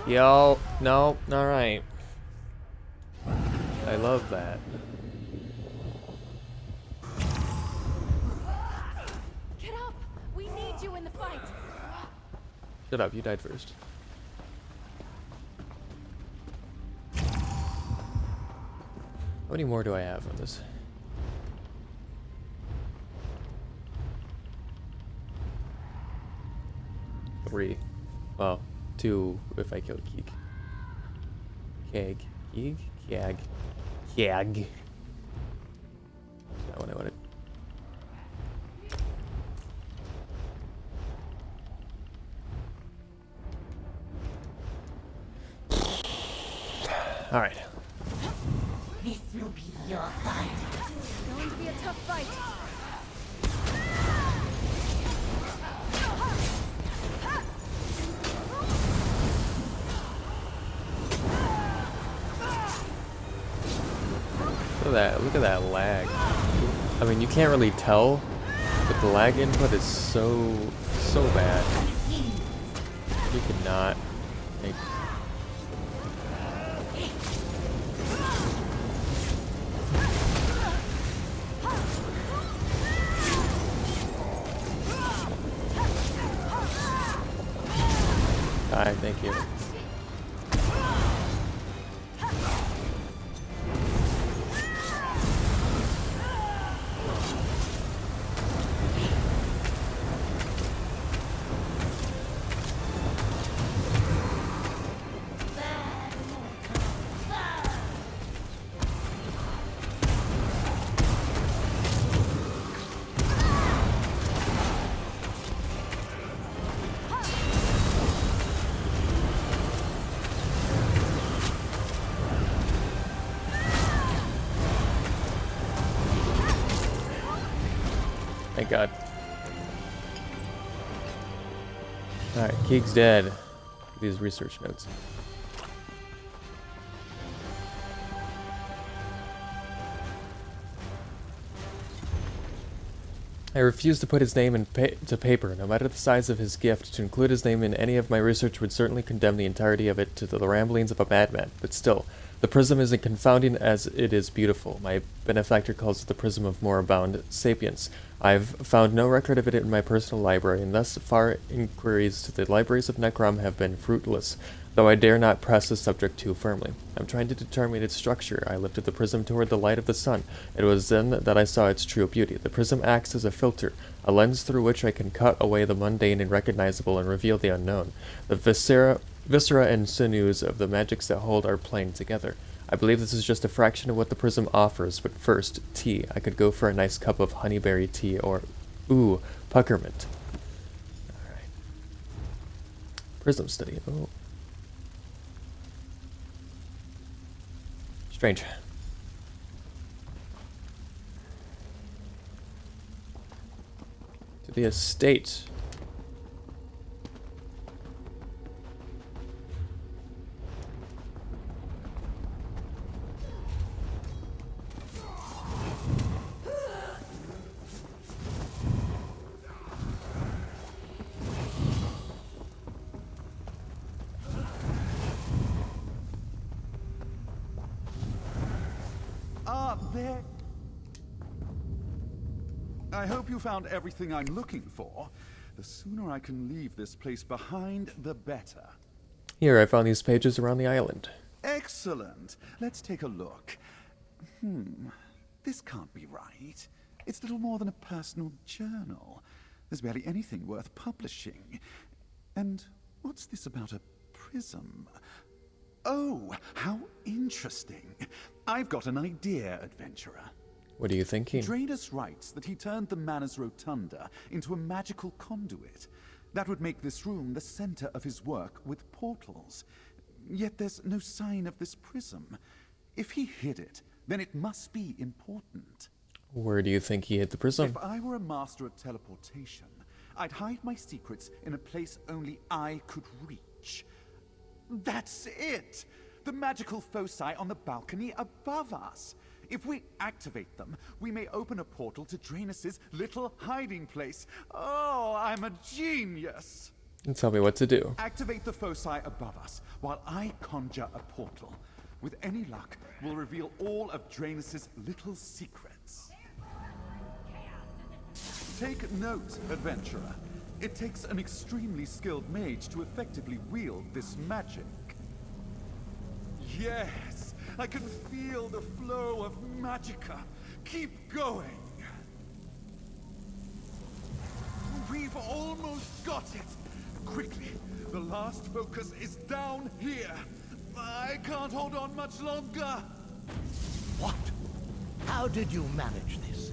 Speaker 1: Yo, no, alright. I love that.
Speaker 3: Get up. We need you in the fight.
Speaker 1: Shut up, you died first. How many more do I have on this? 3. Well, 2 if I kill Keeg. Keeg? Keeg? Keeg. Keeg. That's not what I wanted. Alright.
Speaker 12: This will be your fight.
Speaker 3: It's going to be a tough fight.
Speaker 1: Look at that lag. I mean, you can't really tell, but the lag input is so bad. You cannot make. Alright, thank you. Thank God. Alright, Keeg's dead. These research notes. I refuse to put his name to paper, no matter the size of his gift. To include his name in any of my research would certainly condemn the entirety of it to the ramblings of a madman. But still, the prism isn't confounding as it is beautiful. My benefactor calls it the prism of moribund sapience. I've found no record of it in my personal library, and thus far inquiries to the libraries of Necrom have been fruitless, though I dare not press the subject too firmly. I'm trying to determine its structure. I lifted the prism toward the light of the sun. It was then that I saw its true beauty. The prism acts as a filter, a lens through which I can cut away the mundane and recognizable and reveal the unknown. The viscera and sinews of the magics that hold are playing together. I believe this is just a fraction of what the prism offers, but first, tea. I could go for a nice cup of honeyberry tea or, ooh, puckermint. Alright. Prism study. Oh. Strange. To the estate.
Speaker 10: There. I hope you found everything I'm looking for. The sooner I can leave this place behind, the better.
Speaker 1: Here, I found these pages around the island.
Speaker 10: Excellent. Let's take a look. This can't be right. It's little more than a personal journal. There's barely anything worth publishing. And what's this about a prism? Oh, how interesting. I've got an idea, adventurer.
Speaker 1: What are you thinking?
Speaker 10: Draenus writes that he turned the Manor's rotunda into a magical conduit. That would make this room the center of his work with portals. Yet there's no sign of this prism. If he hid it, then it must be important.
Speaker 1: Where do you think he hid the prism?
Speaker 10: If I were a master of teleportation, I'd hide my secrets in a place only I could reach. That's it! The magical foci on the balcony above us. If we activate them, we may open a portal to Draenus' little hiding place. Oh, I'm a genius!
Speaker 1: And tell me what to do.
Speaker 10: Activate the foci above us while I conjure a portal. With any luck, we'll reveal all of Draenus' little secrets. Take note, adventurer. It takes an extremely skilled mage to effectively wield this magic. Yes, I can feel the flow of magicka. Keep going. We've almost got it. Quickly, the last focus is down here. I can't hold on much longer.
Speaker 11: What? How did you manage this?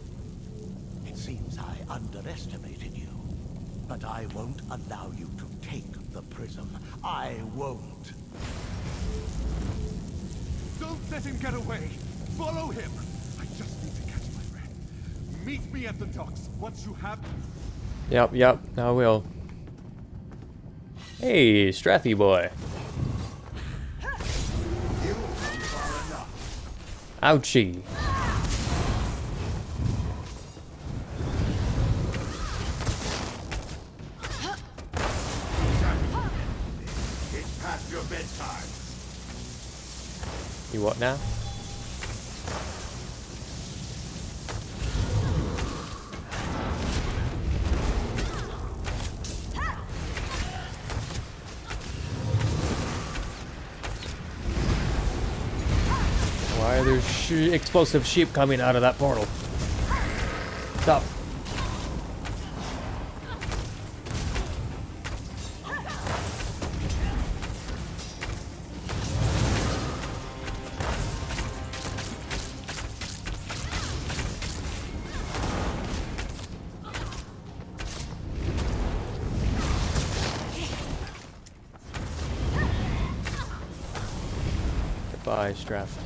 Speaker 11: It seems I underestimated you. But I won't allow you to take the prism. I won't.
Speaker 10: Don't let him get away. Follow him. I just need to catch my breath. Meet me at the docks once you have...
Speaker 1: Yep, I will. Hey, Strathy boy. Ouchie.
Speaker 4: It's past your bedtime.
Speaker 1: You what now? Why are there explosive sheep coming out of that portal? Stop. Goodbye, Strath.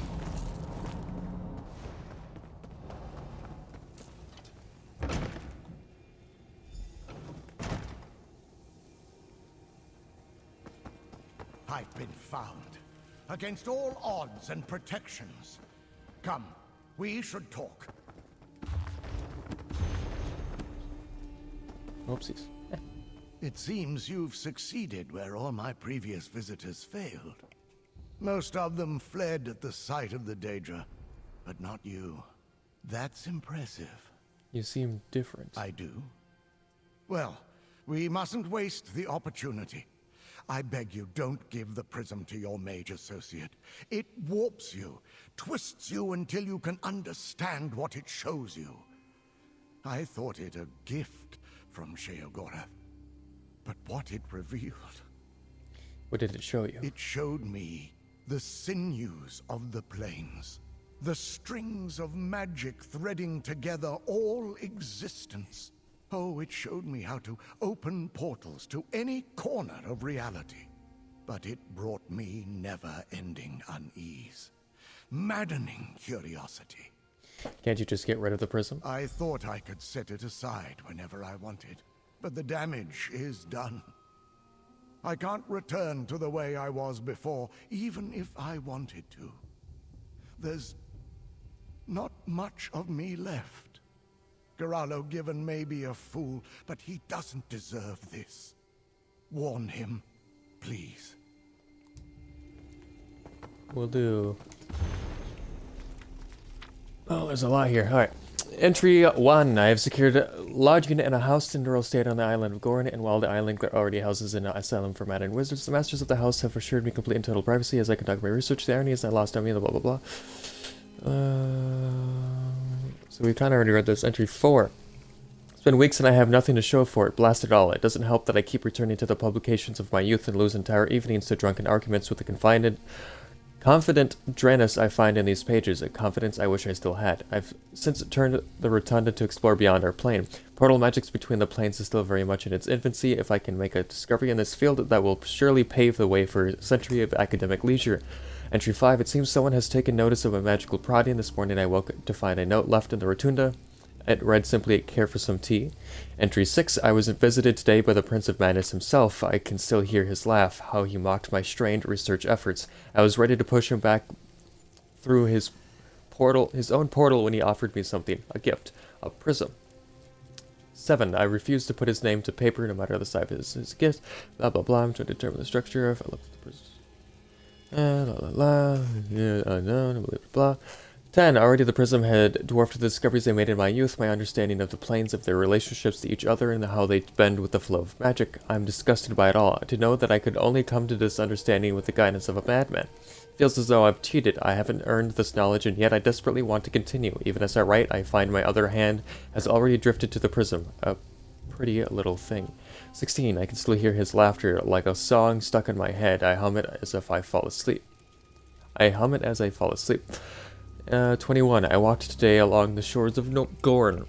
Speaker 11: I've been found. Against all odds and protections. Come, we should talk.
Speaker 1: Oopsies.
Speaker 11: It seems you've succeeded where all my previous visitors failed. Most of them fled at the sight of the Daedra, but not you. That's impressive.
Speaker 1: You seem different.
Speaker 11: I do? Well, we mustn't waste the opportunity. I beg you, don't give the prism to your mage associate. It warps you, twists you until you can understand what it shows you. I thought it a gift from Sheogorath, but what it revealed...
Speaker 1: What did it show you?
Speaker 11: It showed me the sinews of the plains, the strings of magic threading together all existence. Oh, it showed me how to open portals to any corner of reality. But it brought me never-ending unease, maddening curiosity.
Speaker 1: Can't you just get rid of the prism?
Speaker 11: I thought I could set it aside whenever I wanted, but the damage is done. I can't return to the way I was before, even if I wanted to. There's not much of me left. Gerallo Given may be a fool, but he doesn't deserve this. Warn him, please.
Speaker 1: Will do. Oh, there's a lot here. Alright. Entry 1. I have secured a lodging in a house in rural state on the island of Gorn, and while the island already houses an asylum for maddened wizards, the masters of the house have assured me complete and total privacy as I conduct my research. The irony is I lost me, blah blah blah. So we kind of already read this. Entry 4. It's been weeks and I have nothing to show for it. Blast it all. It doesn't help that I keep returning to the publications of my youth and lose entire evenings to drunken arguments with the confident Draenus I find in these pages, a confidence I wish I still had. I've since turned the Rotunda to explore beyond our plane. Portal magics between the planes is still very much in its infancy. If I can make a discovery in this field, that will surely pave the way for a century of academic leisure. Entry 5. It seems someone has taken notice of my magical prodding. This morning I woke to find a note left in the Rotunda. It read simply, "Care for some tea." Entry 6. I was visited today by the Prince of Madness himself. I can still hear his laugh, how he mocked my strained research efforts. I was ready to push him back through his own portal when he offered me something, a gift, a prism. 7. I refused to put his name to paper no matter the size of his gift. Blah blah blah. I'm trying to determine the structure. If I look at the prism. Unknown, blah. 10. Already the prism had dwarfed the discoveries I made in my youth, my understanding of the planes, of their relationships to each other, and how they bend with the flow of magic. I'm disgusted by it all. To know that I could only come to this understanding with the guidance of a madman. Feels as though I've cheated. I haven't earned this knowledge, and yet I desperately want to continue. Even as I write, I find my other hand has already drifted to the prism. A pretty little thing. 16. I can still hear his laughter, like a song stuck in my head. I hum it as I fall asleep. 21. I walked today along the shores of Gorn.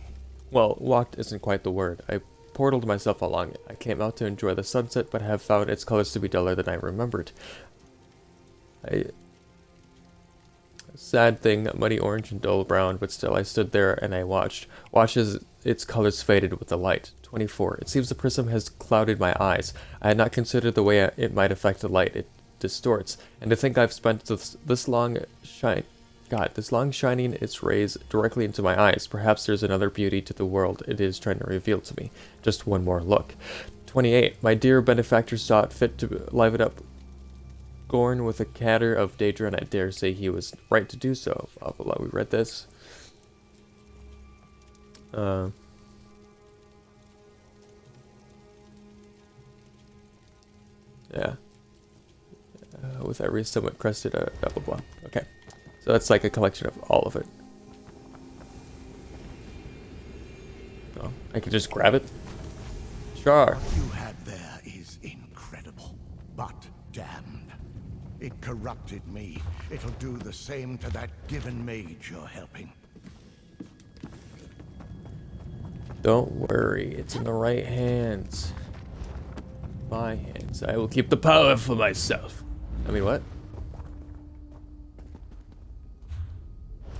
Speaker 1: Well, walked isn't quite the word. I portaled myself along it. I came out to enjoy the sunset, but have found its colors to be duller than I remembered. Sad thing, muddy orange and dull brown, but still I stood there and I watched as its colors faded with the light. 24. It seems the prism has clouded my eyes. I had not considered the way it might affect the light. It distorts. And to think I've spent this long shining its rays directly into my eyes. Perhaps there's another beauty to the world it is trying to reveal to me. Just one more look. 28. My dear benefactor saw it fit to liven up Gorn with a catter of Daedra, and I dare say he was right to do so. Blah, blah, blah. We read this. Yeah. With every somewhat crested, blah, blah, blah. Okay. So that's like a collection of all of it. Oh, I can just grab it? Sure.
Speaker 11: What you had there is incredible, but damned. It corrupted me. It'll do the same to that given mage you're helping.
Speaker 1: Don't worry, it's in the right hands. My hands. I will keep the power for myself. I mean, what?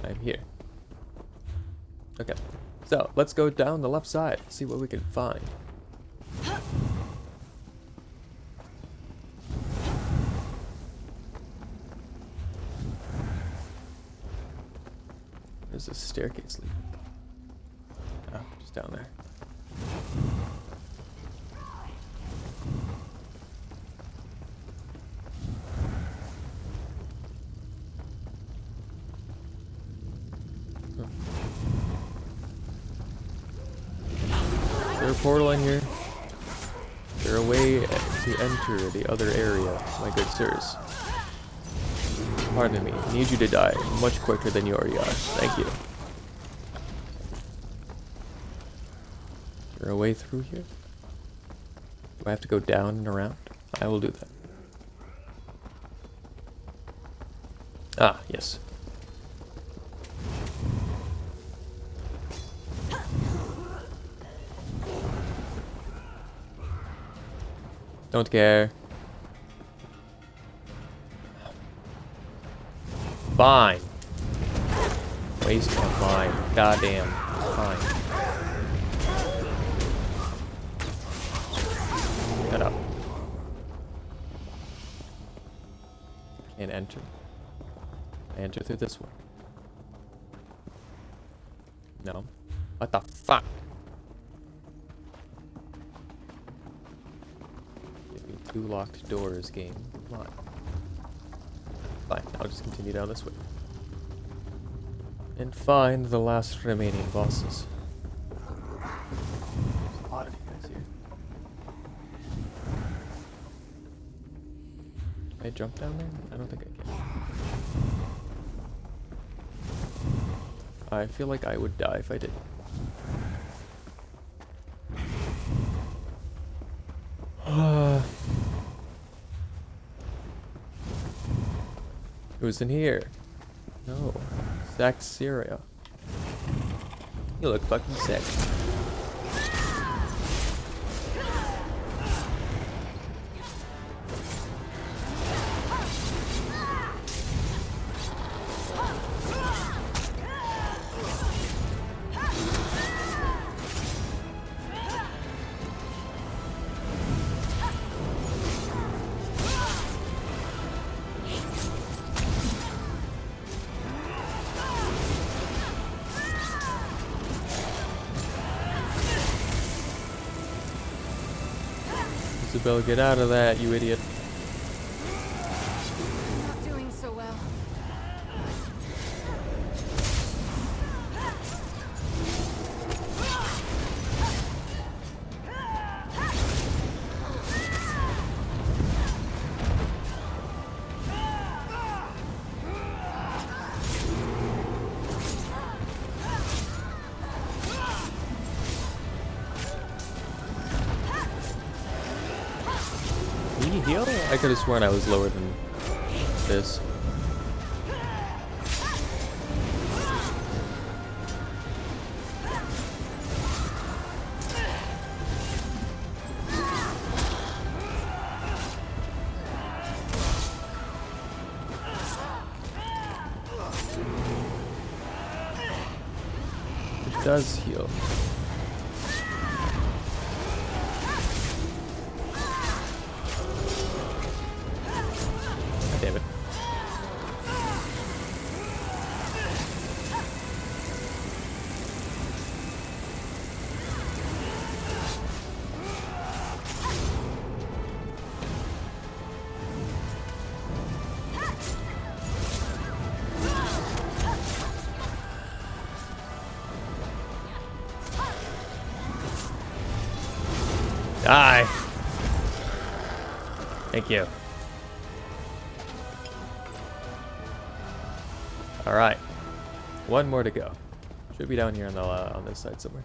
Speaker 1: I'm here. Okay, so let's go down the left side, see what we can find. Where's this staircase lead? Oh, just down there. Is there a portal in here? Is there a way to enter the other area, my good sirs? Pardon me, I need you to die much quicker than you already are. Thank you. Is there a way through here? Do I have to go down and around? I will do that. Ah, yes. Don't care. Fine. Waste of mine. Goddamn. Fine. Shut up. Can't enter. I enter through this one. No. What the fuck? Give me 2 locked doors, game. Come on. Fine, I'll just continue down this way. And find the last remaining bosses. There's a lot of you guys here. Can I jump down there? I don't think I can. I feel like I would die if I did. Who's in here? No. Syria. You look fucking sick. Isabel, get out of that, you idiot.
Speaker 2: Not doing so well.
Speaker 1: Can you heal? I could have sworn I was lower than this. It does heal. Damn it. Die. Thank you. All right, one more to go. Should be down here on the on this side somewhere.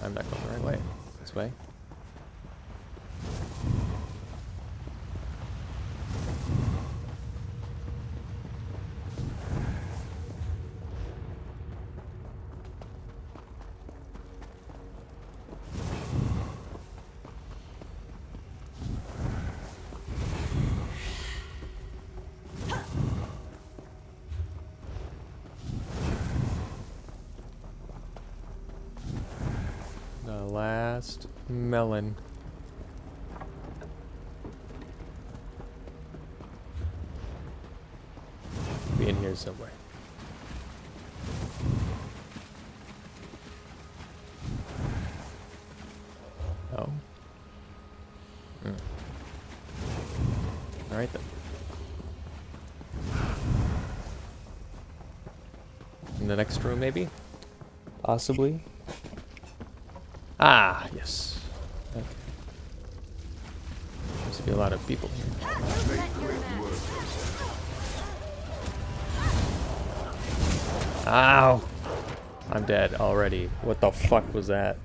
Speaker 1: I'm not going the right way. This way. The last melon. be in here somewhere. Oh. Alright then. In the next room, maybe? Possibly? Ah, yes. Okay. Seems to be a lot of people here. Ow! I'm dead already. What the fuck was that?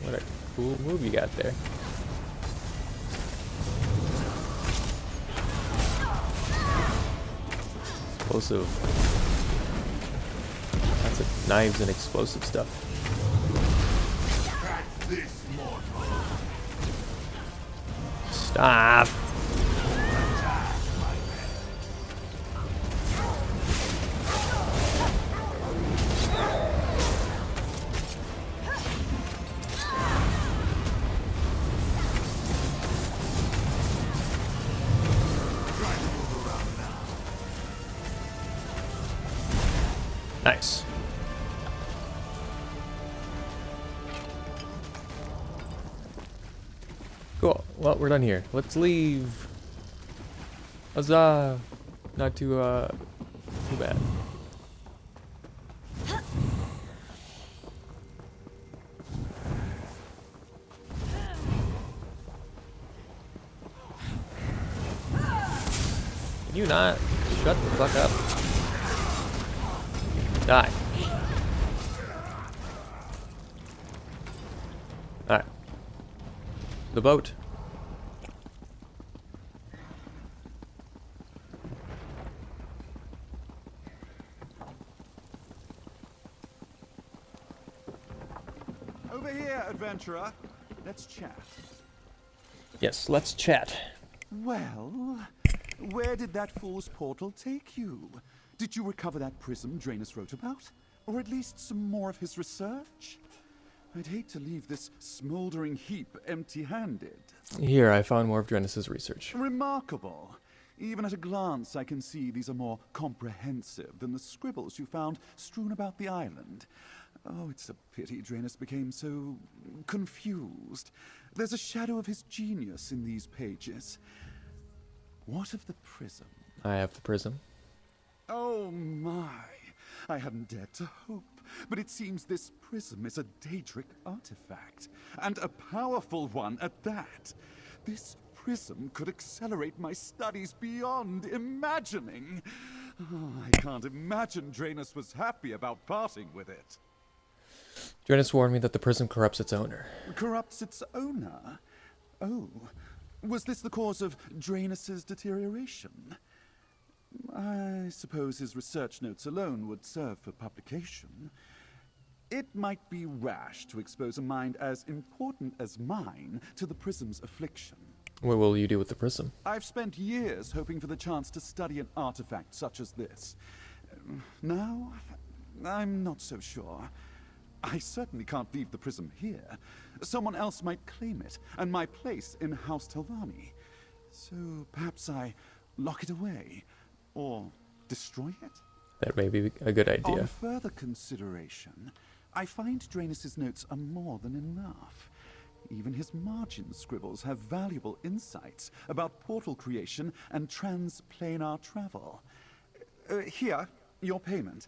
Speaker 1: What a cool move you got there. Explosive. Lots of knives and explosive stuff. Stop! Nice. Cool. Well, we're done here. Let's leave. Huzzah! Not too bad. Can you not shut the fuck up? Die. Alright. The boat.
Speaker 10: Over here, adventurer. Let's chat.
Speaker 1: Yes, let's chat.
Speaker 10: Well, where did that fool's portal take you? Did you recover that prism Draenus wrote about? Or at least some more of his research? I'd hate to leave this smoldering heap empty-handed.
Speaker 1: Here, I found more of Draenus' research.
Speaker 10: Remarkable. Even at a glance, I can see these are more comprehensive than the scribbles you found strewn about the island. Oh, it's a pity Draenus became so confused. There's a shadow of his genius in these pages. What of the prism?
Speaker 1: I have the prism.
Speaker 10: Oh my, I hadn't dared to hope, but it seems this prism is a Daedric artifact, and a powerful one at that. This prism could accelerate my studies beyond imagining. Oh, I can't imagine Draenus was happy about parting with it.
Speaker 1: Draenus warned me that the prism corrupts its owner.
Speaker 10: Corrupts its owner? Oh, was this the cause of Draenus' deterioration? I suppose his research notes alone would serve for publication. It might be rash to expose a mind as important as mine to the prism's affliction.
Speaker 1: What will you do with the prism?
Speaker 10: I've spent years hoping for the chance to study an artifact such as this. Now, I'm not so sure. I certainly can't leave the prism here. Someone else might claim it, and my place in House Telvanni. So perhaps I lock it away. Or destroy it?
Speaker 1: That may be a good idea.
Speaker 10: On further consideration, I find Draenus' notes are more than enough. Even his margin scribbles have valuable insights about portal creation and transplanar travel. Here, your payment.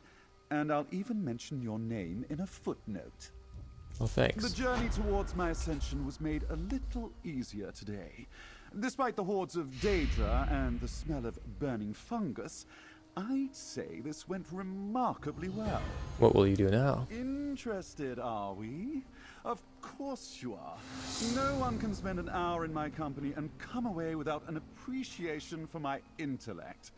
Speaker 10: And I'll even mention your name in a footnote.
Speaker 1: Oh, thanks.
Speaker 10: The journey towards my ascension was made a little easier today. Despite the hordes of Daedra and the smell of burning fungus, I'd say this went remarkably well.
Speaker 1: What will you do now?
Speaker 10: Interested, are we? Of course you are. No one can spend an hour in my company and come away without an appreciation for my intellect.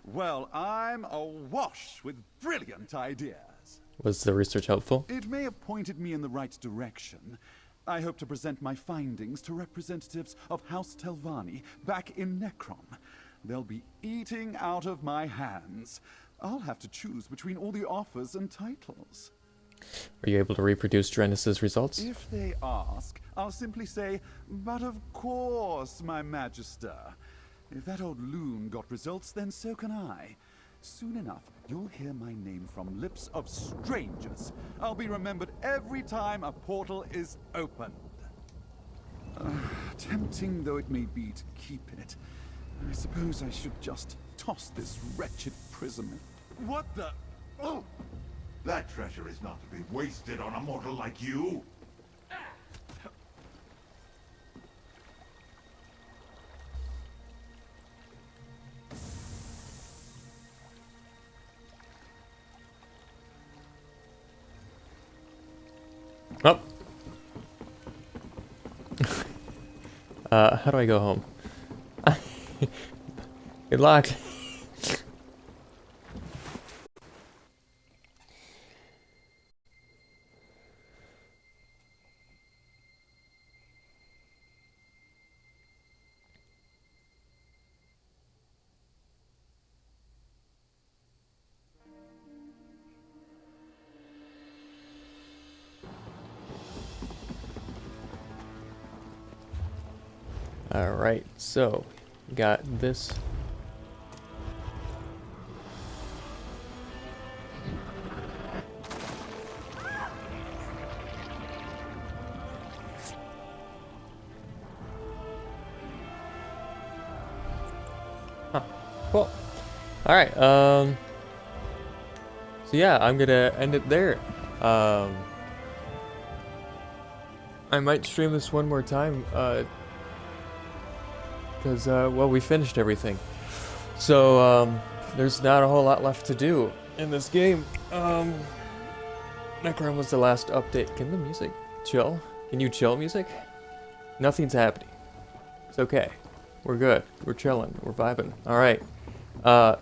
Speaker 10: Well, I'm awash with brilliant ideas.
Speaker 1: Was the research helpful?
Speaker 10: It may have pointed me in the right direction. I hope to present my findings to representatives of House Telvanni back in Necrom. They'll be eating out of my hands. I'll have to choose between all the offers and titles.
Speaker 1: Are you able to reproduce Drennis's results?
Speaker 10: If they ask, I'll simply say, but of course, my magister. If that old loon got results, then so can I. Soon enough, you'll hear my name from lips of strangers. I'll be remembered every time a portal is opened. Tempting though it may be to keep it, I suppose I should just toss this wretched prism.
Speaker 4: What the? Oh! That treasure is not to be wasted on a mortal like you.
Speaker 1: Oh. How do I go home? Good luck. Alright, so got this. Huh, cool. Alright, so yeah, I'm gonna end it there. I might stream this one more time, because, well, we finished everything. So, there's not a whole lot left to do in this game. Necrom was the last update. Can the music chill? Can you chill, music? Nothing's happening. It's okay. We're good. We're chilling. We're vibing. Alright.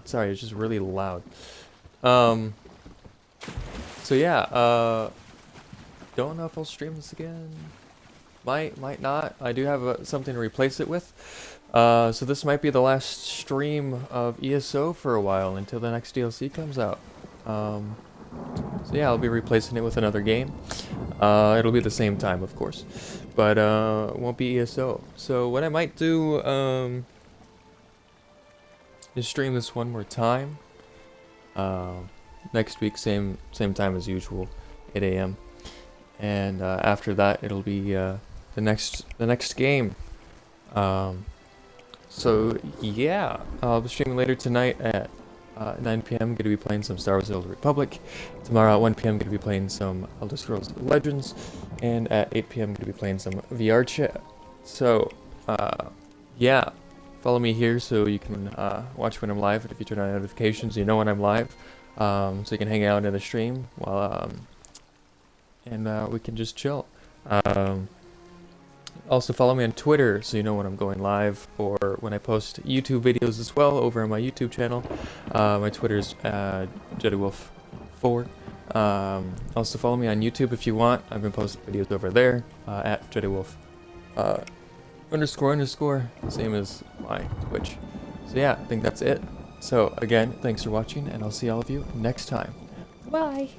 Speaker 1: Sorry, it's just really loud. So yeah, don't know if I'll stream this again. Might not. I do have something to replace it with. So this might be the last stream of ESO for a while until the next DLC comes out. So yeah, I'll be replacing it with another game. It'll be the same time, of course, but it won't be ESO. So what I might do is stream this one more time. Next week, same time as usual, 8 AM, and after that it'll be the next game. So yeah, I'll be streaming later tonight at 9 PM. I'm going to be playing some Star Wars: The Old Republic. Tomorrow at 1 PM, I'm going to be playing some Elder Scrolls Legends, and at 8 PM, I'm going to be playing some VR chat. So yeah, follow me here so you can watch when I'm live, and if you turn on notifications, you know when I'm live, so you can hang out in the stream while and we can just chill. Also follow me on Twitter so you know when I'm going live or when I post YouTube videos as well over on my YouTube channel. My Twitter's JediWolf4. Also follow me on YouTube if you want. I've been posting videos over there at JediWolf __, same as my Twitch. So yeah, I think that's it. So again, thanks for watching, and I'll see all of you next time.
Speaker 2: Bye.